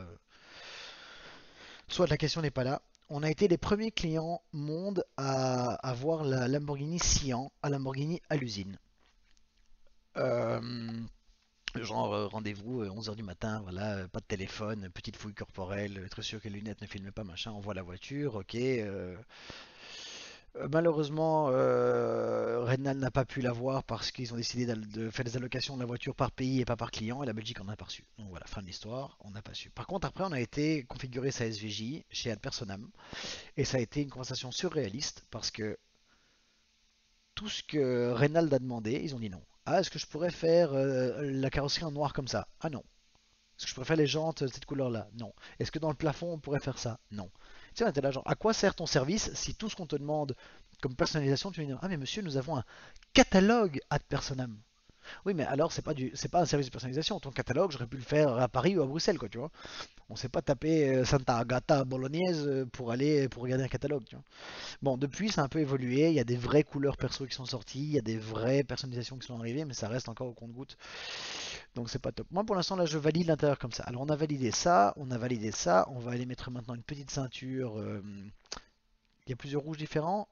Soit la question n'est pas là. On a été les premiers clients monde à voir la Lamborghini Sian à Lamborghini à l'usine. Euh, Genre rendez-vous 11h du matin, voilà, pas de téléphone, petite fouille corporelle, être sûr que les lunettes ne filment pas, machin, on voit la voiture, ok. Malheureusement, Rednal n'a pas pu l'avoir parce qu'ils ont décidé de faire des allocations de la voiture par pays et pas par client, et la Belgique en a pas reçu. Donc voilà, fin de l'histoire, on n'a pas su. Par contre, après, on a été configurer sa SVJ chez Ad Personam, et ça a été une conversation surréaliste parce que tout ce que Reynald a demandé, ils ont dit non. Ah, est-ce que je pourrais faire la carrosserie en noir comme ça? Ah non. Est-ce que je pourrais faire les jantes de cette couleur-là? Non. Est-ce que dans le plafond, on pourrait faire ça? Non. Tu sais, on était là, genre, à quoi sert ton service si tout ce qu'on te demande comme personnalisation, tu lui dis, ah mais monsieur, nous avons un catalogue ad personam. Oui, mais alors c'est pas un service de personnalisation. Ton catalogue, j'aurais pu le faire à Paris ou à Bruxelles, quoi, tu vois. On s'est pas tapé Santa Agata Bolognaise pour aller pour regarder un catalogue, tu vois. Bon, depuis, ça a un peu évolué. Il y a des vraies couleurs perso qui sont sorties, il y a des vraies personnalisations qui sont arrivées, mais ça reste encore au compte-goutte. Donc c'est pas top. Moi, pour l'instant, là, je valide l'intérieur comme ça. Alors, on a validé ça, on a validé ça. On va aller mettre maintenant une petite ceinture. Il y a plusieurs rouges différents.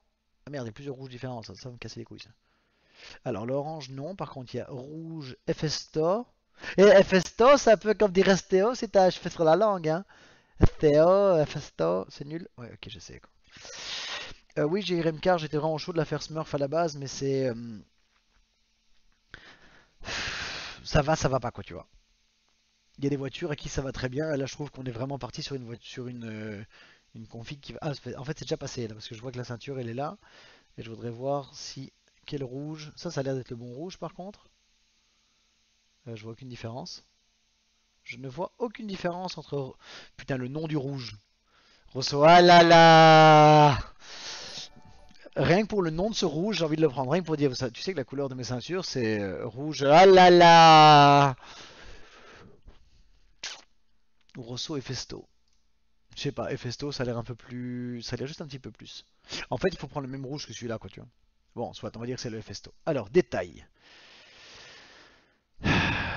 Ah merde, il y a plusieurs rouges différents. Ça va me casser les couilles, ça. Alors, l'orange, non. Par contre, il y a rouge Festo. Et Festo, ça peut comme dire Restéo si t'as fait sur la langue, hein. Restéo, Festo, c'est nul. Ouais, ok, je sais, quoi. Oui, j'ai Remcar, j'étais vraiment chaud de la faire Smurf à la base, mais c'est. Ça va pas, quoi, tu vois. Il y a des voitures à qui ça va très bien, et là je trouve qu'on est vraiment parti sur une voiture, sur une config qui va. Ah, en fait, c'est déjà passé là, parce que je vois que la ceinture elle est là, et je voudrais voir si. Quel rouge. Ça a l'air d'être le bon rouge par contre. Je vois aucune différence. Je ne vois aucune différence entre. Putain, le nom du rouge. Rosso. Ah là là. Rien que pour le nom de ce rouge, j'ai envie de le prendre. Rien que pour dire ça. Tu sais que la couleur de mes ceintures, c'est rouge. Ah là là. Rosso et Festo. Je sais pas, Festo, ça a l'air un peu plus. Ça a l'air juste un petit peu plus. En fait, il faut prendre le même rouge que celui-là, quoi, tu vois. Bon, soit, on va dire que c'est le Festo. Alors, détail.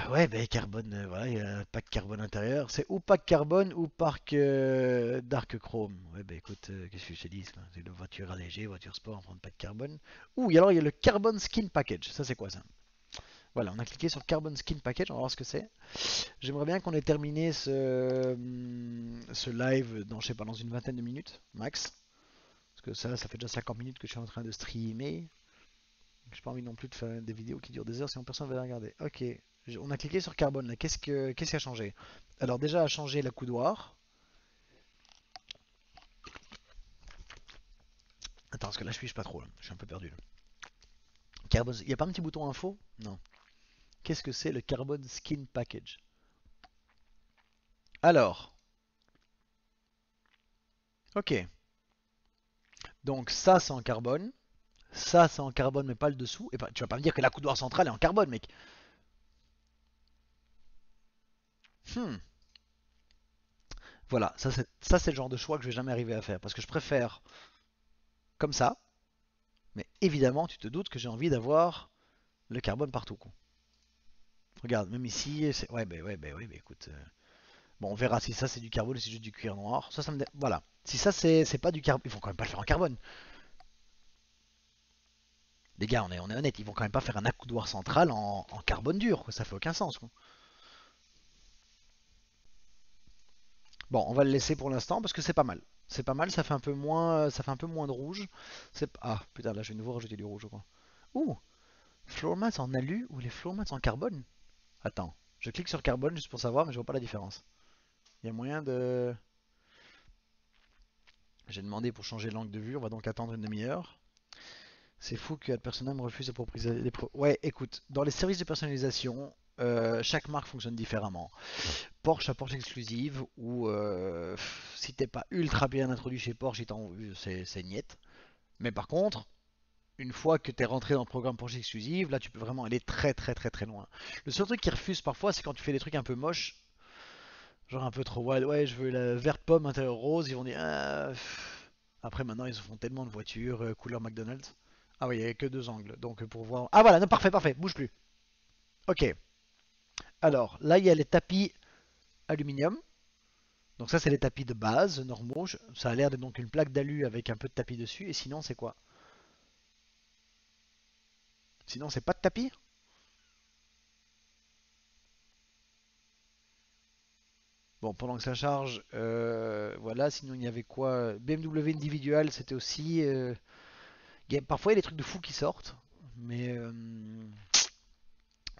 Ouais, ben carbone, voilà, il y a un pack carbone intérieur. C'est ou pack carbone ou pack dark chrome. Ouais, ben écoute, qu'est-ce que je te dis? C'est une voiture allégée, voiture sport, on prend un pack carbone. Ouh, et alors il y a le carbon skin package. Ça, c'est quoi ça? Voilà, on a cliqué sur carbon skin package, on va voir ce que c'est. J'aimerais bien qu'on ait terminé ce live dans, je sais pas, dans une vingtaine de minutes, max. Parce que ça fait déjà 50 minutes que je suis en train de streamer. J'ai pas envie non plus de faire des vidéos qui durent des heures sinon personne va les regarder. Ok, on a cliqué sur carbone là. Qu'est-ce qui a changé? Alors déjà a changé la coudoir. Attends, parce que là je suis pas trop là. Je suis un peu perdu là. Carbone, il y a pas un petit bouton info? Non. Qu'est-ce que c'est le carbon skin package? Alors, ok. Donc ça c'est en carbone. Ça c'est en carbone mais pas le dessous. Et bah, tu vas pas me dire que la coudoir centrale est en carbone, mec. Hmm. Voilà, ça c'est le genre de choix que je vais jamais arriver à faire parce que je préfère comme ça. Mais évidemment, tu te doutes que j'ai envie d'avoir le carbone partout, quoi. Regarde, même ici, c'est. Ouais, écoute. Bon, on verra si ça c'est du carbone ou si c'est juste du cuir noir. Ça me. Voilà. Si ça c'est pas du carbone. Ils vont quand même pas le faire en carbone. Les gars, on est honnête, ils vont quand même pas faire un accoudoir central en carbone dur, quoi. Ça fait aucun sens, quoi. Bon, on va le laisser pour l'instant parce que c'est pas mal. C'est pas mal, ça fait un peu moins de rouge. Ah, putain, là je vais de nouveau rajouter du rouge, je crois. Ouh, floor mats en alu ou les floor mats en carbone? Attends, je clique sur carbone juste pour savoir, mais je vois pas la différence. Il y a moyen de. J'ai demandé pour changer l'angle de vue, on va donc attendre une demi-heure. C'est fou que Ad me refuse de proposer des Ouais, écoute, dans les services de personnalisation, chaque marque fonctionne différemment. Porsche à Porsche exclusive, ou si t'es pas ultra bien introduit chez Porsche, c'est niette. Mais par contre, une fois que t'es rentré dans le programme Porsche exclusive, là tu peux vraiment aller très très très très loin. Le seul truc qu'ils refusent parfois, c'est quand tu fais des trucs un peu moches, genre un peu trop wild. Ouais, je veux la verte pomme intérieur rose, ils vont dire. Après, maintenant, ils font tellement de voitures, couleur McDonald's. Ah oui, il n'y a que deux angles. Donc, pour voir. Ah voilà, non, parfait, parfait, bouge plus. Ok. Alors, là, il y a les tapis aluminium. Donc, ça, c'est les tapis de base, normaux. Ça a l'air d'être donc une plaque d'alu avec un peu de tapis dessus. Et sinon, c'est quoi? Sinon, c'est pas de tapis? Bon, pendant que ça charge, voilà. Sinon, il y avait quoi? BMW individual, c'était aussi. Parfois il y a des trucs de fous qui sortent, mais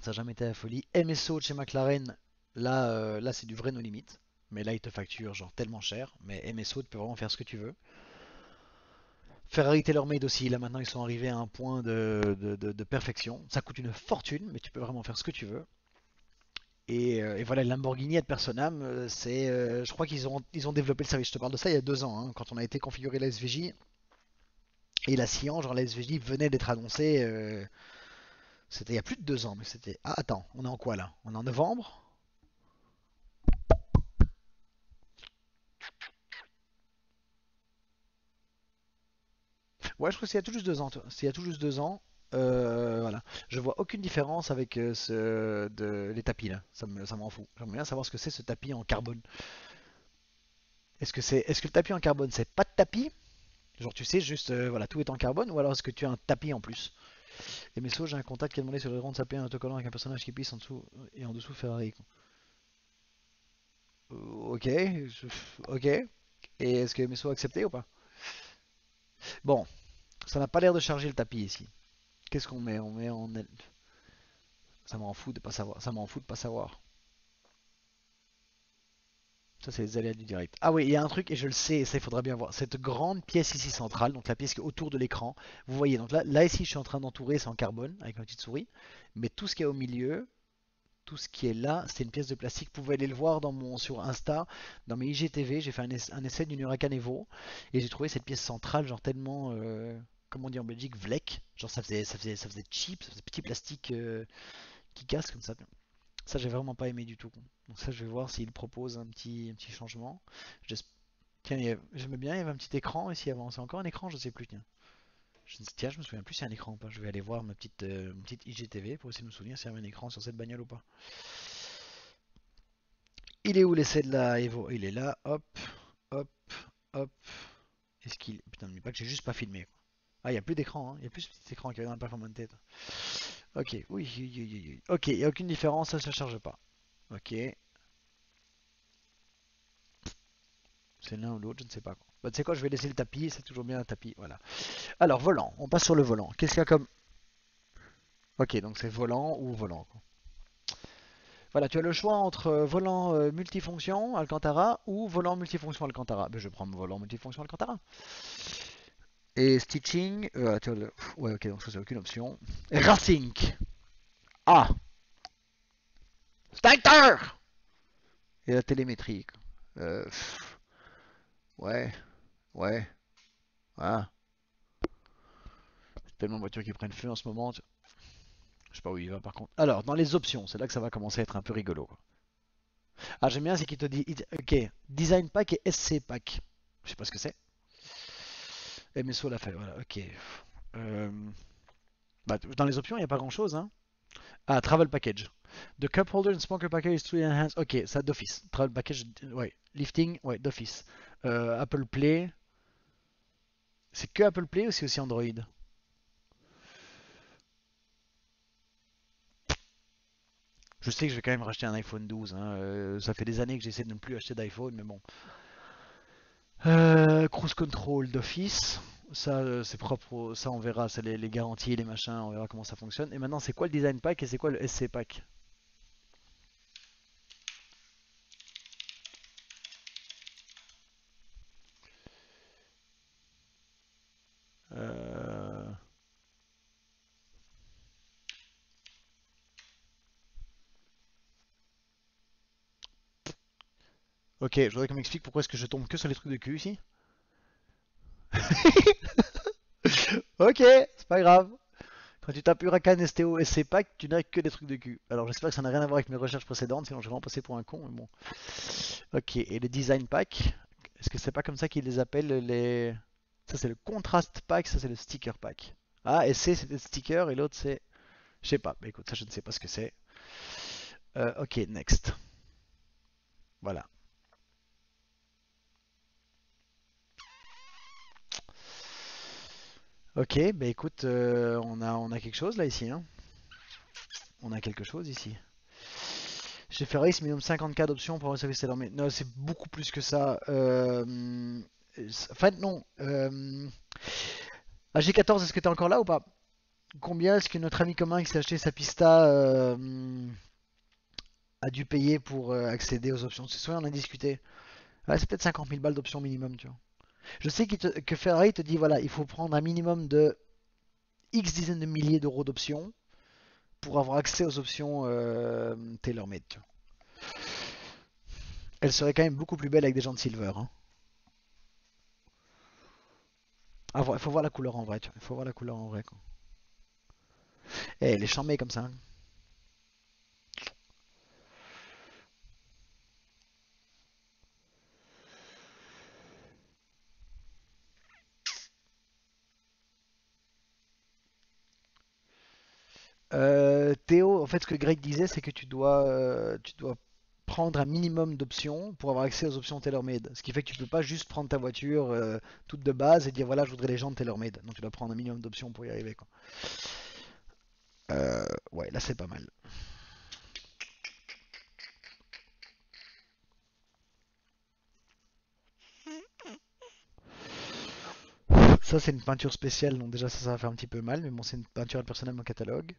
ça n'a jamais été la folie. MSO chez McLaren, là c'est du vrai no limit. Mais là ils te facturent genre tellement cher. Mais MSO tu peux vraiment faire ce que tu veux. Ferrari TaylorMade aussi, là maintenant ils sont arrivés à un point de perfection. Ça coûte une fortune, mais tu peux vraiment faire ce que tu veux. Et voilà, Lamborghini ad personam, je crois qu'ils ont développé le service. Je te parle de ça il y a 2 ans, hein, quand on a été configuré la SVJ. Et la Cyan, genre la SVJ venait d'être annoncée. C'était il y a plus de 2 ans, mais c'était. Ah, attends, on est en quoi là? On est en novembre? Ouais, je crois que c'est il y a tout juste 2 ans. C'est il y a tout juste 2 ans. Voilà. Je vois aucune différence avec les tapis là. Ça m'en fout. J'aimerais bien savoir ce que c'est ce tapis en carbone. Est-ce que le tapis en carbone c'est pas de tapis? Genre tu sais juste voilà tout est en carbone ou alors est-ce que tu as un tapis en plus? Et Messo, j'ai un contact qui a demandé sur le rond de s'appeler un autocollant avec un personnage qui pisse en dessous et en dessous Ferrari. Ok, ok. Et est-ce que Messo a accepté ou pas? Bon, ça n'a pas l'air de charger le tapis ici. Qu'est-ce qu'on met? On met en. Ça m'en fout de pas savoir. Ça m'en fout de pas savoir. Ça, c'est les aléas du direct. Ah oui, il y a un truc, et je le sais, et ça, il faudra bien voir. Cette grande pièce ici centrale, donc la pièce qui est autour de l'écran. Vous voyez, donc là ici, je suis en train d'entourer, c'est en carbone, avec ma petite souris. Mais tout ce qui est au milieu, tout ce qui est là, c'est une pièce de plastique. Vous pouvez aller le voir sur Insta, dans mes IGTV. J'ai fait un essai d'une Huracan Evo, et j'ai trouvé cette pièce centrale, genre tellement. Comment on dit en Belgique, vlek. Genre ça faisait cheap, ça faisait petit plastique qui casse comme ça. Ça, j'ai vraiment pas aimé du tout. Donc ça, je vais voir s'il propose un petit changement. Tiens, j'aimais bien, il y avait un petit écran ici avant. C'est encore un écran, je sais plus. Tiens, je me souviens plus si c'est un écran ou pas. Je vais aller voir ma petite IGTV pour essayer de me souvenir s'il y avait un écran sur cette bagnole ou pas. Il est où l'essai de la Evo? Il est là, hop, hop, hop. Est-ce qu'il. Putain, n'oublie pas que j'ai juste pas filmé. Ah, il n'y a plus d'écran, hein. Il y a plus ce petit écran qu'il y avait dans la Performance tête. Ok, oui, oui, oui, oui, oui. Ok, il n'y a aucune différence, ça ne charge pas. Ok, c'est l'un ou l'autre, je ne sais pas quoi. Bah, tu sais quoi, je vais laisser le tapis, c'est toujours bien un tapis, voilà. Alors, volant, on passe sur le volant. Qu'est-ce qu'il y a comme. Ok, donc c'est volant ou volant, quoi. Voilà, tu as le choix entre volant multifonction Alcantara ou volant multifonction Alcantara. Ben, je prends mon volant multifonction Alcantara. Et stitching, ouais, ok, donc ça c'est aucune option. Et Racing. Ah, Starter. Et la télémétrie. Ouais, ouais, ah. C'est tellement de voitures qui prennent feu en ce moment. Je sais pas où il va par contre. Alors, dans les options, c'est là que ça va commencer à être un peu rigolo. Ah, j'aime bien, c'est qu'il te dit, ok, Design Pack et SC Pack. Je sais pas ce que c'est. MSO l'a fait, voilà, ok. Euh, Bah, dans les options, il n'y a pas grand chose, hein. Ah, Travel Package. The Cup Holder and Smoker Package is to enhance. Ok, ça d'office. Travel Package, ouais. Lifting, ouais, d'office. Apple Play. C'est que Apple Play ou c'est aussi Android? Je sais que je vais quand même racheter un iPhone 12, hein. Ça fait des années que j'essaie de ne plus acheter d'iPhone, mais bon. Cruise Control d'office. Ça, c'est propre. Ça, on verra. C'est les garanties, les machins. On verra comment ça fonctionne. Et maintenant, c'est quoi le Design Pack et c'est quoi le SC Pack? Euh, Ok, je voudrais qu'on m'explique pourquoi est-ce que je tombe que sur les trucs de cul ici. Ok, c'est pas grave. Quand tu tapes Huracan STO SC Pack, tu n'as que des trucs de cul. Alors j'espère que ça n'a rien à voir avec mes recherches précédentes, sinon je vais vraiment passer pour un con, mais bon. Ok, et les Design Pack, est-ce que c'est pas comme ça qu'ils les appellent les. Ça c'est le Contrast Pack, ça c'est le Sticker Pack. Ah, SC c'est le sticker et l'autre c'est. Je sais pas, mais écoute, ça je ne sais pas ce que c'est. Ok, next. Voilà. Ok, bah écoute, on a quelque chose là ici, hein. On a quelque chose ici. Chez Ferrari, c'est minimum 50K d'options pour un service seller. Mais non, c'est beaucoup plus que ça. En fait, non. G14, est-ce que t'es encore là ou pas? Combien est-ce que notre ami commun qui s'est acheté sa Pista a dû payer pour accéder aux options? C'est soit on a discuté. Ouais, c'est peut-être 50 000 balles d'options minimum, tu vois. Je sais que Ferrari te dit, voilà, il faut prendre un minimum de X dizaines de milliers d'euros d'options pour avoir accès aux options tailor-made, tu vois. Elle serait quand même beaucoup plus belle avec des jantes silver, hein. Il faut voir la couleur en vrai, tu vois. Il faut voir la couleur en vrai, quoi. Eh, elle est charmée comme ça, hein. Théo, en fait, ce que Greg disait, c'est que tu dois prendre un minimum d'options pour avoir accès aux options TaylorMade. Ce qui fait que tu peux pas juste prendre ta voiture toute de base et dire voilà, je voudrais les jantes TaylorMade. Donc tu dois prendre un minimum d'options pour y arriver, quoi. Ouais, là c'est pas mal. Ça c'est une peinture spéciale, donc déjà ça va faire un petit peu mal, mais bon, c'est une peinture personnelle dans mon catalogue.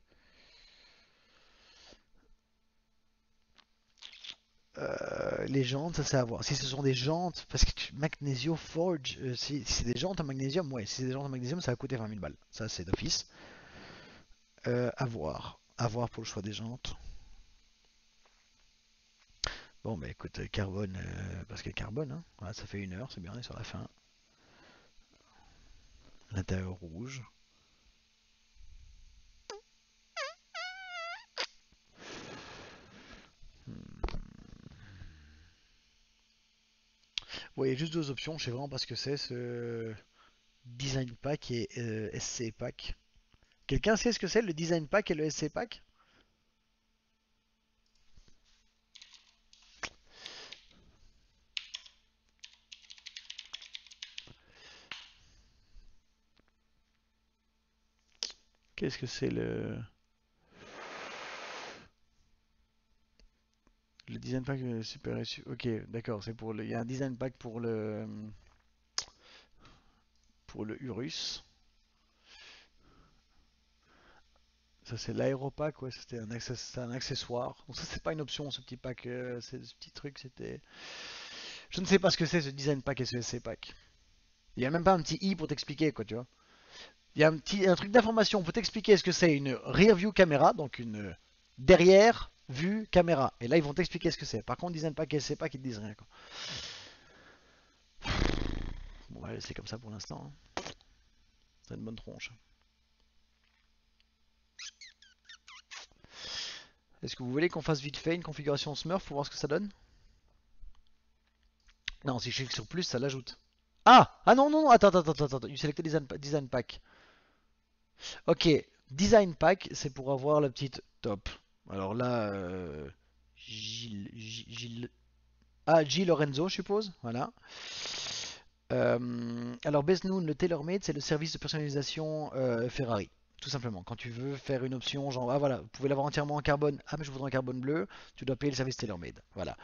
Les jantes, ça c'est à voir. Si ce sont des jantes, parce que Magnesio Forge, si c'est des jantes en magnésium, ouais, si c'est des jantes en magnésium, ça va coûter 20 000 balles. Ça c'est d'office. À voir. À voir pour le choix des jantes. Bon, bah écoute, carbone, parce que carbone, hein. Voilà, ça fait 1 heure, c'est bien, on est sur la fin. L'intérieur rouge. Hmm. Ouais, il y a juste deux options, je sais vraiment pas ce que c'est, ce design pack et SC pack. Quelqu'un sait ce que c'est le design pack et le SC pack? Qu'est-ce que c'est le design pack super SU? Ok, d'accord, c'est pour le. Il y a un design pack pour le Urus. Ça c'est l'aéropack, ouais, c'était un accessoire. Donc ça c'est pas une option ce petit pack, ce petit truc, c'était. Je ne sais pas ce que c'est ce design pack et ce SC pack. Il y a même pas un petit i pour t'expliquer quoi, tu vois. Il y a un truc d'information pour t'expliquer ce que c'est une rear view caméra, donc une derrière vue caméra. Et là ils vont t'expliquer ce que c'est. Par contre design pack et SC pack ils te disent rien quoi. Bon ouais, c'est comme ça pour l'instant, hein. C'est une bonne tronche. Est-ce que vous voulez qu'on fasse vite fait une configuration Smurf pour voir ce que ça donne? Non, si je clique sur plus, ça l'ajoute. Ah non, non, non, attends, attends, attends, attends. You select design pack. Ok, design pack, c'est pour avoir la petite top. Alors là, G. Lorenzo, je suppose. Voilà. Alors, Besnoon, le TaylorMade, c'est le service de personnalisation Ferrari. Tout simplement. Quand tu veux faire une option, genre, ah voilà, vous pouvez l'avoir entièrement en carbone. Ah, mais je voudrais un carbone bleu. Tu dois payer le service TaylorMade. Voilà.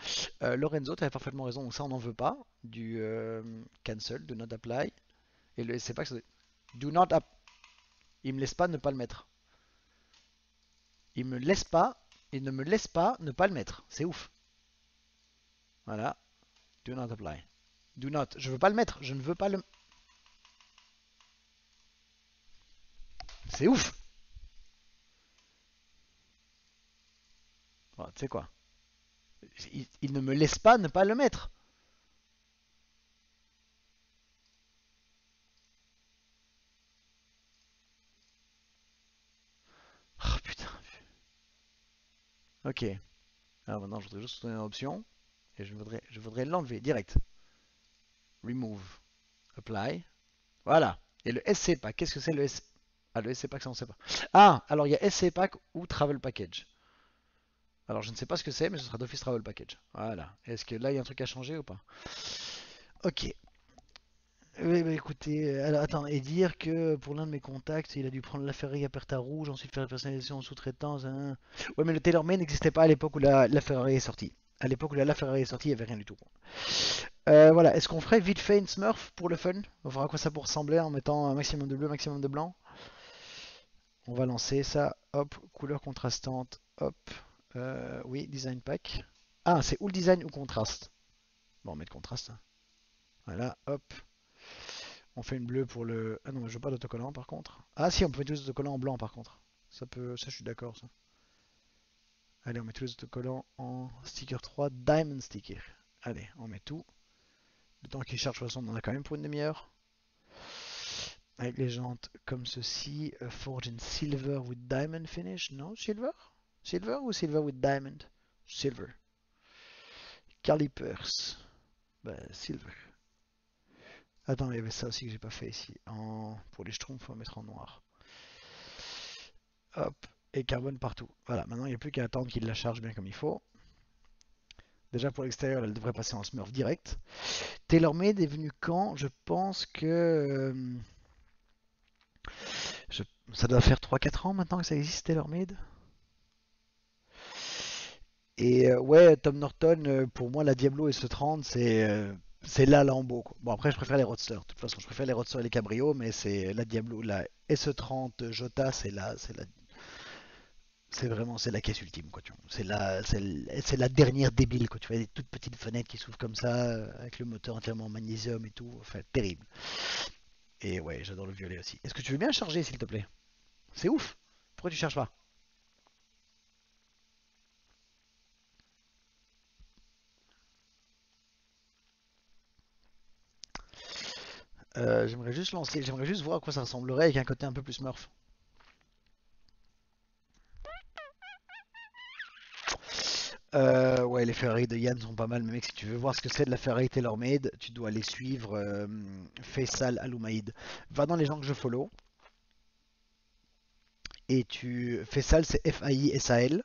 Lorenzo, tu avais parfaitement raison. Donc, ça, on n'en veut pas. Du cancel, do not apply. Et le c'est pas que ça. Do not apply. Il me laisse pas ne pas le mettre. Il me laisse pas, il ne me laisse pas ne pas le mettre. C'est ouf. Voilà. Do not apply. Do not. Je veux pas le mettre. Je ne veux pas le. C'est ouf. Bon, tu sais quoi? Il ne me laisse pas ne pas le mettre. Oh putain. Ok. Alors maintenant, je voudrais juste donner une option. Et je voudrais l'enlever direct. Remove. Apply. Voilà. Et le SC pack. Qu'est-ce que c'est le SC? Ah, le SC pack, ça on sait pas. Ah, alors il y a SC pack ou travel package. Alors je ne sais pas ce que c'est, mais ce sera d'office travel package. Voilà. Est-ce que là il y a un truc à changer ou pas? Ok. Oui, bah écoutez, alors attends, et dire que pour l'un de mes contacts, il a dû prendre la Ferrari à Perta Rouge, ensuite faire la personnalisation en sous-traitance, hein. Ouais, mais le TaylorMade n'existait pas à l'époque où la Ferrari est sortie. À l'époque où la Ferrari est sortie, il n'y avait rien du tout. Voilà, est-ce qu'on ferait vite fait une Smurf pour le fun? On va voir à quoi ça pourrait ressembler en mettant un maximum de bleu, maximum de blanc. On va lancer ça, hop, couleur contrastante, hop. Oui, design pack. Ah, c'est ou le design ou contraste. Bon, on met de contraste, hein. Voilà, hop. On fait une bleue pour le... Ah non, mais je veux pas d'autocollant par contre. Ah si, on peut mettre tous les autocollants en blanc par contre. Ça peut... Ça, je suis d'accord, ça. Allez, on met tous les autocollants en sticker 3, Diamond Sticker. Allez, on met tout. Le temps qu'il charge, de toute façon, on en a quand même pour une demi-heure. Avec les jantes comme ceci. Forge in Silver with Diamond Finish. Non, Silver? Silver ou Silver with Diamond? Silver. Calipers. Bah, Silver. Attends, il y avait ça aussi que j'ai pas fait ici. Pour les schtroumpfs, on va mettre en noir. Hop. Et carbone partout. Voilà, maintenant il n'y a plus qu'à attendre qu'il la charge bien comme il faut. Déjà pour l'extérieur, elle devrait passer en Smurf direct. TaylorMade est venu quand? Je pense que... ça doit faire 3-4 ans maintenant que ça existe, TaylorMade. Et ouais, Tom Norton, pour moi, la Diablo S30, c'est la Lambo, quoi. Bon, après, je préfère les Roadsters. De toute façon, je préfère les Roadsters et les Cabrios, mais c'est la Diablo, la S30 Jota, c'est vraiment, c'est la caisse ultime, quoi. C'est la dernière débile, quoi. Tu vois, des toutes petites fenêtres qui s'ouvrent comme ça, avec le moteur entièrement en magnésium et tout. Enfin, terrible. Et ouais, j'adore le violet aussi. Est-ce que tu veux bien charger, s'il te plaît? C'est ouf. Pourquoi tu charges pas? J'aimerais juste lancer, j'aimerais juste voir à quoi ça ressemblerait avec un côté un peu plus Smurf. Ouais, les Ferrari de Yann sont pas mal, mais mec, si tu veux voir ce que c'est de la Ferrari TaylorMade, tu dois aller suivre Faisal Aloumaïd. Va dans les gens que je follow, et Faisal, c'est Faisal,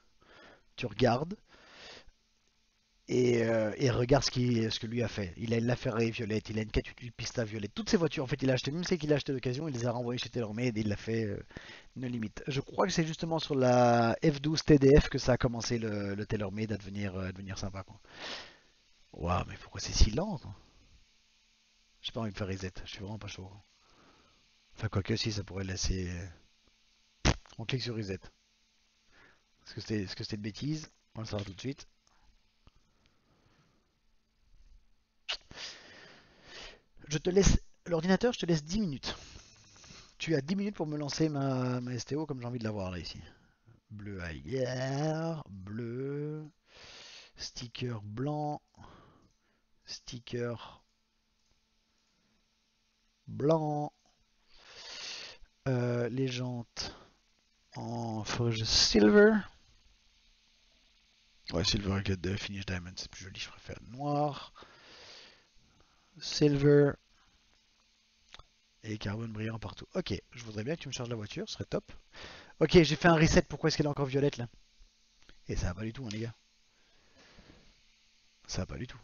tu regardes, et regarde ce que lui a fait. Il a une La Ferrari violette, il a une 488 Pista violette. Toutes ces voitures, en fait, il a acheté, même celles qu'il a acheté d'occasion, il les a renvoyées chez TaylorMade et il l'a fait une limite. Je crois que c'est justement sur la F12 TDF que ça a commencé le TaylorMade à devenir sympa, quoi. Waouh, mais pourquoi c'est si lent, quoi? J'ai pas envie de faire reset, je suis vraiment pas chaud. Enfin, quoique si, ça pourrait laisser. On clique sur reset. Est-ce que c'était une bêtise? On le saura tout de suite. Je te laisse. L'ordinateur, je te laisse 10 minutes. Tu as 10 minutes pour me lancer ma STO comme j'ai envie de l'avoir là ici. Bleu à hier, bleu, sticker blanc, sticker blanc, les jantes en forge silver. Ouais, silver avec le finish diamond, c'est plus joli, je préfère noir. Silver et carbone brillant partout. Ok, je voudrais bien que tu me charges la voiture, ce serait top. Ok, j'ai fait un reset, pourquoi est-ce qu'elle est encore violette là? Et ça va pas du tout, hein, les gars. Ça va pas du tout.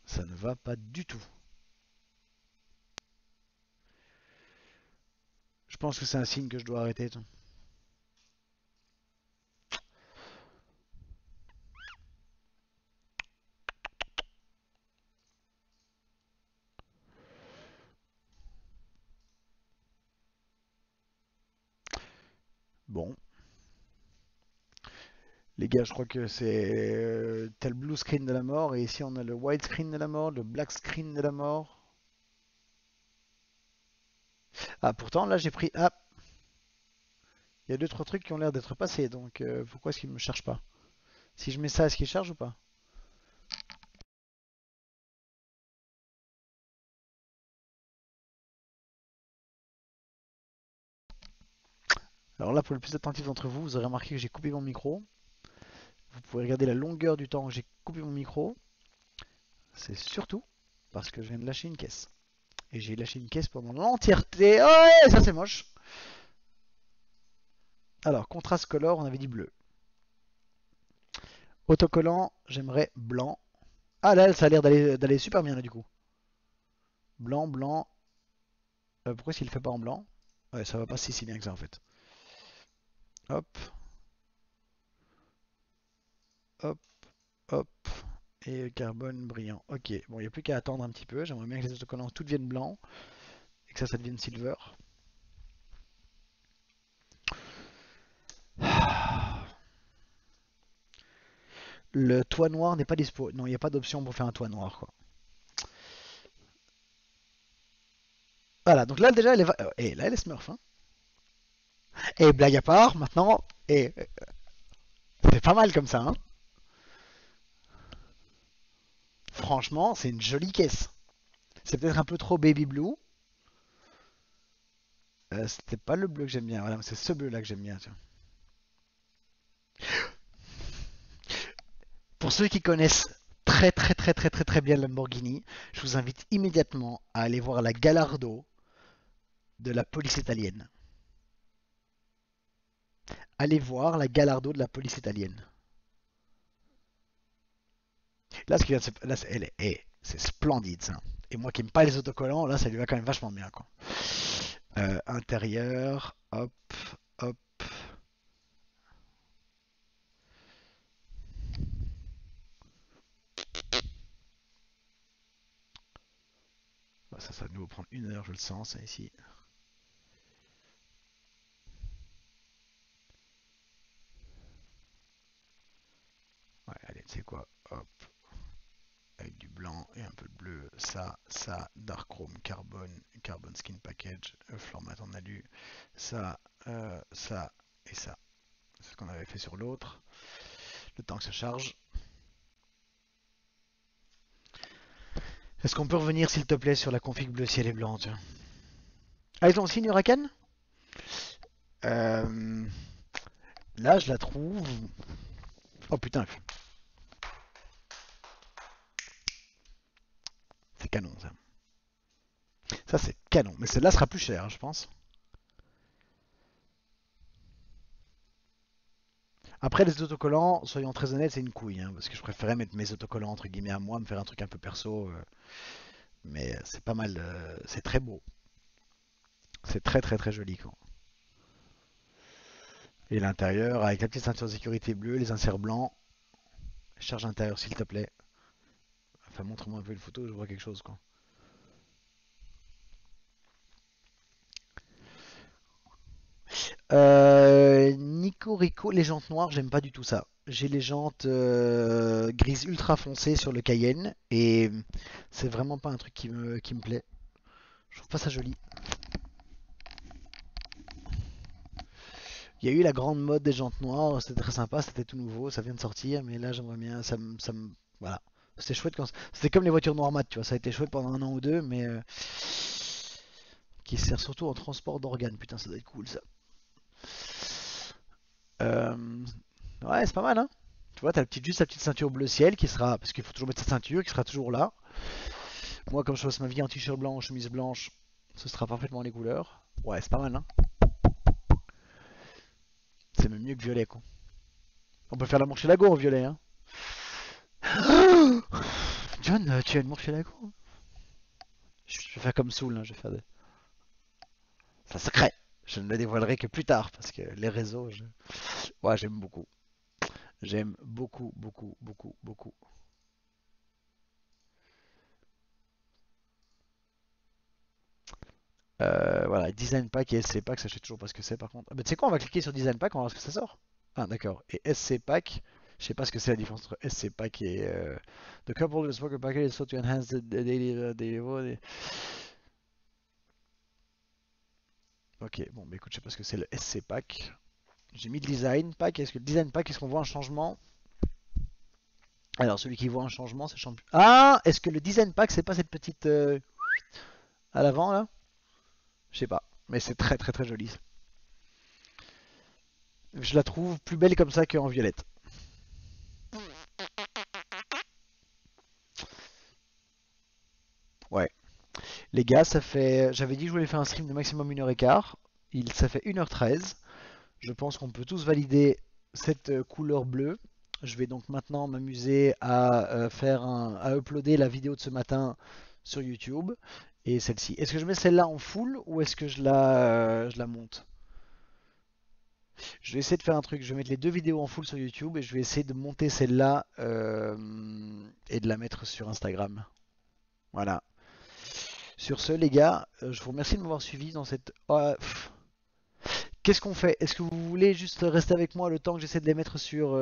Ça ne va pas du tout. Je pense que c'est un signe que je dois arrêter. Toi. Bon, les gars, je crois que c'est t'as le blue screen de la mort et ici on a le white screen de la mort, le black screen de la mort. Ah, pourtant là j'ai pris. Ah, il y a deux trois trucs qui ont l'air d'être passés donc pourquoi est-ce qu'il me charge pas? Si je mets ça, est-ce qu'il charge ou pas? Alors là, pour le plus attentif d'entre vous, vous aurez remarqué que j'ai coupé mon micro. Vous pouvez regarder la longueur du temps que j'ai coupé mon micro. C'est surtout parce que je viens de lâcher une caisse. Et j'ai lâché une caisse pendant l'entièreté. Oh ouais, ça c'est moche. Alors, contraste color, on avait dit bleu. Autocollant, j'aimerais blanc. Ah là, ça a l'air d'aller super bien là du coup. Blanc, blanc. Pourquoi est-ce qu'il le fait pas en blanc? Ouais, ça va pas si bien que ça en fait. Hop, hop, hop. Et carbone brillant. Ok, bon, il n'y a plus qu'à attendre un petit peu. J'aimerais bien que les autocollants tout deviennent blancs et que ça devienne silver. Le toit noir n'est pas dispo. Non, il n'y a pas d'option pour faire un toit noir, quoi. Voilà, donc là, déjà, et là, elle est smurf, hein. Et blague à part, maintenant, et c'est pas mal comme ça, hein. Franchement, c'est une jolie caisse. C'est peut-être un peu trop baby blue. C'était pas le bleu que j'aime bien. Voilà, c'est ce bleu-là que j'aime bien, tiens. Pour ceux qui connaissent très très très très très très bien la Lamborghini, je vous invite immédiatement à aller voir la Gallardo de la police italienne. Allez voir la Gallardo de la police italienne. Là, ce qui vient de se... là, c'est splendide ça. Et moi qui n'aime pas les autocollants, là, ça lui va quand même vachement bien, quoi. Intérieur, hop, hop. Bah, ça va nous prendre 1 heure, je le sens, ça ici. Ouais, allez, tu sais quoi, hop, avec du blanc et un peu de bleu, ça, dark chrome, carbone, carbon skin package, floor mat en alu, ça et ça. C'est ce qu'on avait fait sur l'autre. Le temps que ça charge. Est-ce qu'on peut revenir, s'il te plaît, sur la config bleu ciel et blanc, tiens. Ah, ils ont aussi une Huracan. euh, Là, je la trouve. Oh putain, c'est canon ça. Ça, c'est canon. Mais celle-là sera plus chère, hein, je pense. Après, les autocollants, soyons très honnêtes, c'est une couille. Hein, parce que je préférais mettre mes autocollants entre guillemets à moi, me faire un truc un peu perso. Mais c'est pas mal. C'est très beau. C'est très très très joli, quoi. Et l'intérieur, avec la petite ceinture de sécurité bleue, les inserts blancs. Charge intérieure, s'il te plaît. Enfin, montre-moi un peu une photo, je vois quelque chose, quoi. Nico Rico, les jantes noires, j'aime pas du tout ça. J'ai les jantes grises ultra foncées sur le Cayenne et c'est vraiment pas un truc qui me plaît. Je trouve pas ça joli. Il y a eu la grande mode des jantes noires, c'était très sympa, c'était tout nouveau, ça vient de sortir, mais là j'aimerais bien, voilà. C'était chouette quand c'était comme les voitures noires mat, tu vois, ça a été chouette pendant 1 an ou 2, mais qui sert surtout en transport d'organes, putain ça doit être cool ça. Euh, Ouais, c'est pas mal, hein. Tu vois, juste la petite ceinture bleu ciel qui sera, parce qu'il faut toujours mettre sa ceinture, qui sera toujours là. Moi, comme je passe ma vie en t-shirt blanc, en chemise blanche, ce sera parfaitement les couleurs. Ouais, c'est pas mal, hein. C'est même mieux que violet, quoi. On peut faire la murciélago en violet, hein. John, tu as une murciélago? Je vais faire comme Soul, hein, je vais faire des... C'est un secret. Je ne le dévoilerai que plus tard, parce que les réseaux, ouais, j'aime beaucoup. J'aime beaucoup, beaucoup, beaucoup, beaucoup. Voilà, Design Pack et SC Pack, ça je sais toujours pas ce que c'est par contre. Ah, bah, tu sais quoi, on va cliquer sur Design Pack, on va voir ce que ça sort. Ah d'accord. Et SC Pack, je sais pas ce que c'est la différence entre SC Pack et The couple with Smoker Package is so to enhance the daily. Ok, bon bah écoute, je sais pas ce que c'est le SC Pack. J'ai mis Design Pack, est-ce que le Design Pack, est-ce qu'on voit un changement? Alors celui qui voit un changement, c'est champion. Ah, est-ce que le Design Pack, c'est pas cette petite à l'avant là? Je sais pas, mais c'est très très très joli. Je la trouve plus belle comme ça qu'en violette. Ouais. Les gars, ça fait. J'avais dit que je voulais faire un stream de maximum 1h15. Ça fait 1h13. Je pense qu'on peut tous valider cette couleur bleue. Je vais donc maintenant m'amuser à à uploader la vidéo de ce matin sur YouTube. Et celle-ci. Est-ce que je mets celle-là en full ou est-ce que je la monte? Je vais essayer de faire un truc. Je vais mettre les deux vidéos en full sur YouTube et je vais essayer de monter celle-là et de la mettre sur Instagram. Voilà. Sur ce, les gars, je vous remercie de m'avoir suivi dans cette. Qu'est-ce qu'on fait? Est-ce que vous voulez juste rester avec moi le temps que j'essaie de les mettre sur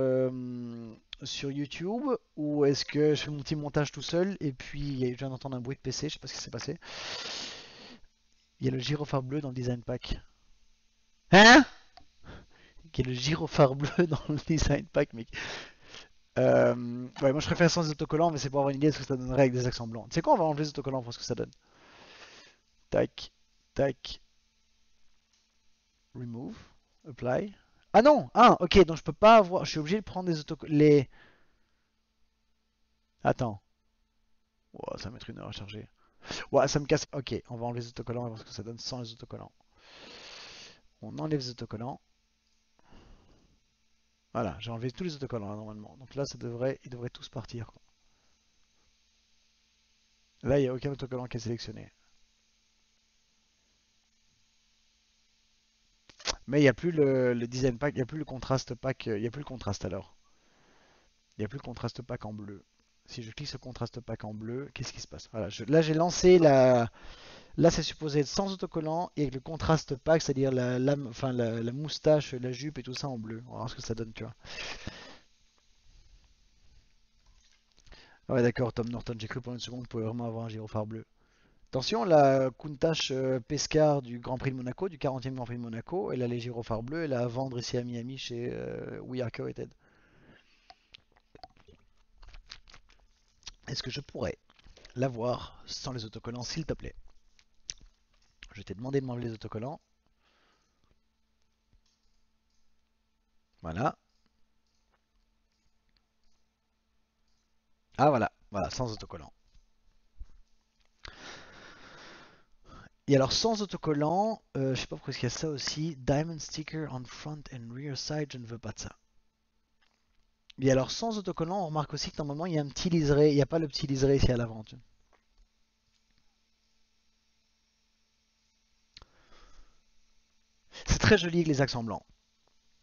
YouTube? Ou est-ce que je fais mon petit montage tout seul et puis je viens d'entendre un bruit de PC, je sais pas ce qui s'est passé. Il y a le gyrophare bleu dans le design pack. Hein? Il y a le gyrophare bleu dans le design pack, mec. Ouais, moi je préfère sans les autocollants, mais c'est pour avoir une idée de ce que ça donnerait avec des accents blancs. Tu sais quoi, on va enlever les autocollants pour voir ce que ça donne. Tac, tac, remove, apply. Ah non, ok, donc je peux pas avoir. Je suis obligé de prendre des autocollants. Attends. Wow, ça va mettre une heure à charger. Ouais, ça me casse. Ok, on va enlever les autocollants et voir ce que ça donne sans les autocollants. On enlève les autocollants. Voilà, j'ai enlevé tous les autocollants là, normalement. Donc là, ils devraient tous partir, quoi. Là, il n'y a aucun autocollant qui est sélectionné. Mais il n'y a plus le design pack, il n'y a plus le contraste pack, il n'y a plus le contraste alors. Il n'y a plus le contraste pack en bleu. Si je clique sur contraste pack en bleu, qu'est-ce qui se passe? Voilà, là j'ai lancé la. Là c'est supposé être sans autocollant et avec le contraste pack, c'est-à-dire enfin, la moustache, la jupe et tout ça en bleu. On va voir ce que ça donne, tu vois. Ouais, d'accord, Tom Norton, j'ai cru pendant une seconde que vous pouvez vraiment avoir un gyrophare bleu. Attention, la Countach Pescar du Grand Prix de Monaco, du 40e Grand Prix de Monaco, elle a les gyrophares bleus, elle a à vendre ici à Miami chez We Are Curated. Est-ce que je pourrais l'avoir sans les autocollants, s'il te plaît? Je t'ai demandé de m'enlever les autocollants. Voilà. Ah voilà, voilà, sans autocollant. Et alors sans autocollant, je sais pas pourquoi il y a ça aussi. Diamond sticker on front and rear side, je ne veux pas de ça. Et alors sans autocollant, on remarque aussi que normalement il y a un petit liseré, il n'y a pas le petit liseré ici à l'avant. C'est très joli avec les accents blancs.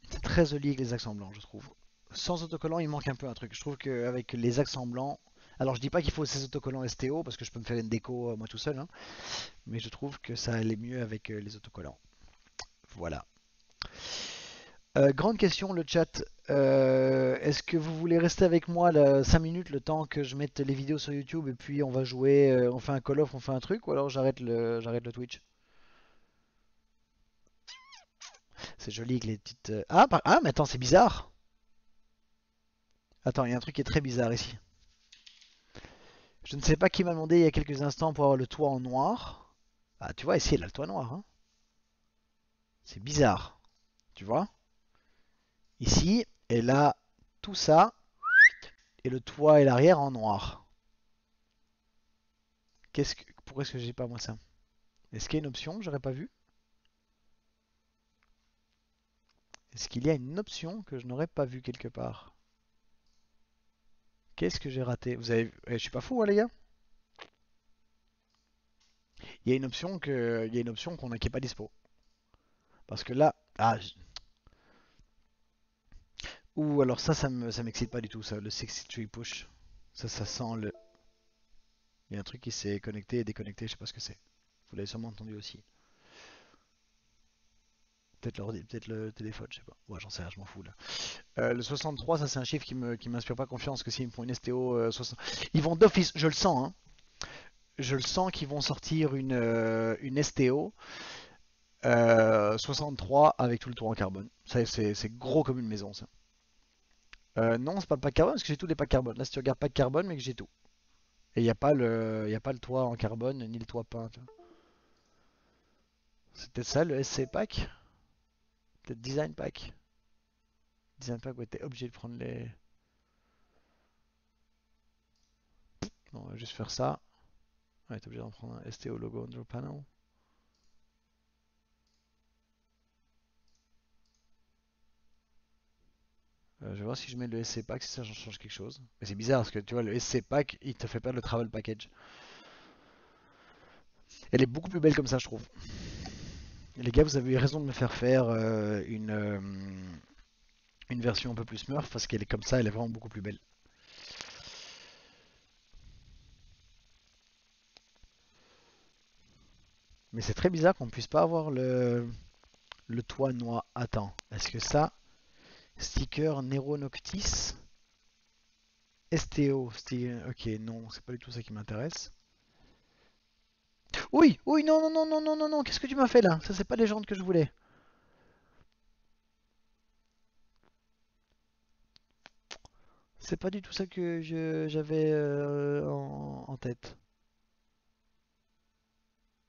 C'est très joli avec les accents blancs, je trouve. Sans autocollant, il manque un peu un truc. Je trouve qu'avec les accents blancs, alors je dis pas qu'il faut ces autocollants STO parce que je peux me faire une déco moi tout seul, hein, mais je trouve que ça allait mieux avec les autocollants. Voilà. Grande question, le chat. Est-ce que vous voulez rester avec moi 5 minutes le temps que je mette les vidéos sur YouTube et puis on va jouer, on fait un call off, on fait un truc ou alors j'arrête le Twitch? C'est joli avec les petites. Ah, mais attends, c'est bizarre. Attends, il y a un truc qui est très bizarre ici. Je ne sais pas qui m'a demandé il y a quelques instants pour avoir le toit en noir. Ah, tu vois, ici, elle a le toit noir, hein. C'est bizarre. Tu vois? Ici, elle a tout ça et le toit et l'arrière en noir. Pourquoi est-ce que j'ai pas moi ça? Est-ce qu'il y a une option que j'aurais pas vue? Est-ce qu'il y a une option que je n'aurais pas vue quelque part? Qu'est-ce que j'ai raté? Je suis pas fou, hein, les gars? Il y a une option qu'on a qui est pas dispo. Parce que là, ou alors ça m'excite pas du tout, ça, le 63 push. Ça sent le. Il y a un truc qui s'est connecté et déconnecté, je sais pas ce que c'est. Vous l'avez sûrement entendu aussi. Peut-être le téléphone, je sais pas. Ouais, j'en sais rien, je m'en fous là. Le 63, ça c'est un chiffre qui m'inspire pas confiance que s'ils me font une STO 60. Ils vont d'office, je le sens, hein. Je le sens qu'ils vont sortir une STO 63 avec tout le tour en carbone. Ça, c'est gros comme une maison, ça. Non, c'est pas le pack carbone parce que j'ai tous les packs carbone. Là, si tu regardes pack carbone, mais que j'ai tout. Et il n'y a pas y a pas le toit en carbone ni le toit peint. C'est peut-être ça le SC pack? Peut-être design pack? Design pack, ouais, t'es obligé de prendre les. Non, on va juste faire ça. Ouais, t'es obligé d'en prendre un STO logo under panel. Je vais voir si je mets le SC pack, si ça change quelque chose. Mais c'est bizarre parce que tu vois, le SC pack, il te fait perdre le travel package. Elle est beaucoup plus belle comme ça, je trouve. Les gars, vous avez eu raison de me faire faire une version un peu plus Smurf parce qu'elle est comme ça, elle est vraiment beaucoup plus belle. Mais c'est très bizarre qu'on puisse pas avoir le toit noir. Attends, est-ce que ça, sticker Nero Noctis, STO, ok, non, c'est pas du tout ça qui m'intéresse. Oui, oui, non, non, non, non, non, non, non, qu'est-ce que tu m'as fait là? Ça, c'est pas les jantes que je voulais. C'est pas du tout ça que j'avais en tête.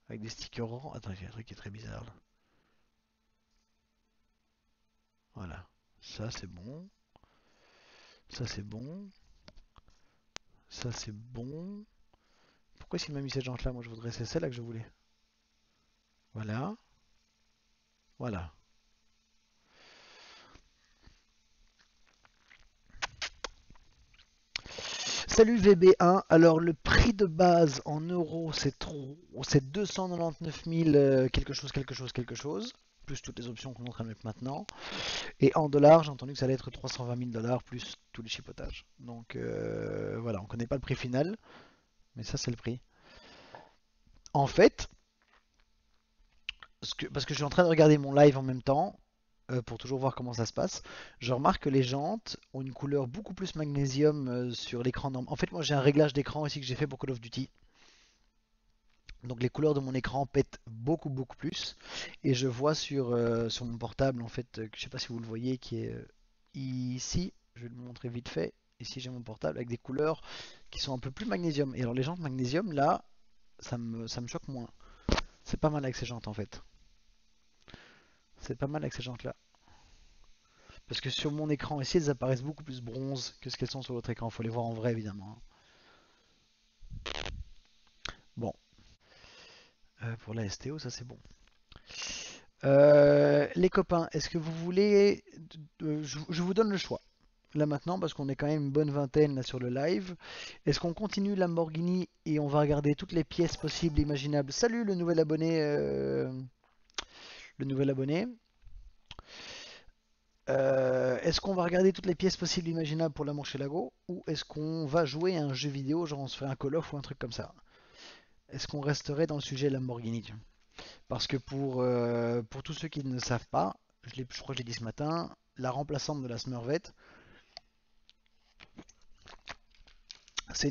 Avec des stickers orange. Attends, il y a un truc qui est très bizarre là. Voilà. Ça, c'est bon. Ça, c'est bon. Ça, c'est bon. Pourquoi est-ce qu'il m'a mis cette jante là? Moi, je voudrais. C'est celle-là que je voulais. Voilà. Voilà. Salut VB1. Alors, le prix de base en euros, c'est trop. C'est 299 000 quelque chose, quelque chose, quelque chose. Plus toutes les options qu'on est en train de mettre maintenant. Et en dollars, j'ai entendu que ça allait être 320 000 dollars plus tous les chipotages. Donc voilà, on connaît pas le prix final, mais ça c'est le prix. En fait, parce que je suis en train de regarder mon live en même temps, pour toujours voir comment ça se passe, je remarque que les jantes ont une couleur beaucoup plus magnésium sur l'écran. En fait, moi j'ai un réglage d'écran ici que j'ai fait pour Call of Duty. Donc les couleurs de mon écran pètent beaucoup beaucoup plus. Et je vois sur mon portable, en fait, que je sais pas si vous le voyez, qui est ici, je vais le montrer vite fait. Ici j'ai mon portable avec des couleurs qui sont un peu plus magnésium. Et alors les jantes magnésium, là, ça me choque moins. C'est pas mal avec ces jantes en fait. C'est pas mal avec ces jantes là. Parce que sur mon écran ici, elles apparaissent beaucoup plus bronze que ce qu'elles sont sur l'autre écran. Faut les voir en vrai évidemment, hein. Bon, pour la STO, ça c'est bon. Les copains, est-ce que vous voulez... je vous donne le choix. Là maintenant, parce qu'on est quand même une bonne vingtaine là sur le live. Est-ce qu'on continue Lamborghini et on va regarder toutes les pièces possibles, imaginables? Salut le nouvel abonné. Le nouvel abonné. Est-ce qu'on va regarder toutes les pièces possibles imaginables pour la Murcielago ou est-ce qu'on va jouer à un jeu vidéo, genre on se fait un Call of ou un truc comme ça? Est-ce qu'on resterait dans le sujet Lamborghini? Parce que pour tous ceux qui ne savent pas, je crois que je l'ai dit ce matin, la remplaçante de la Smurvette, c'est une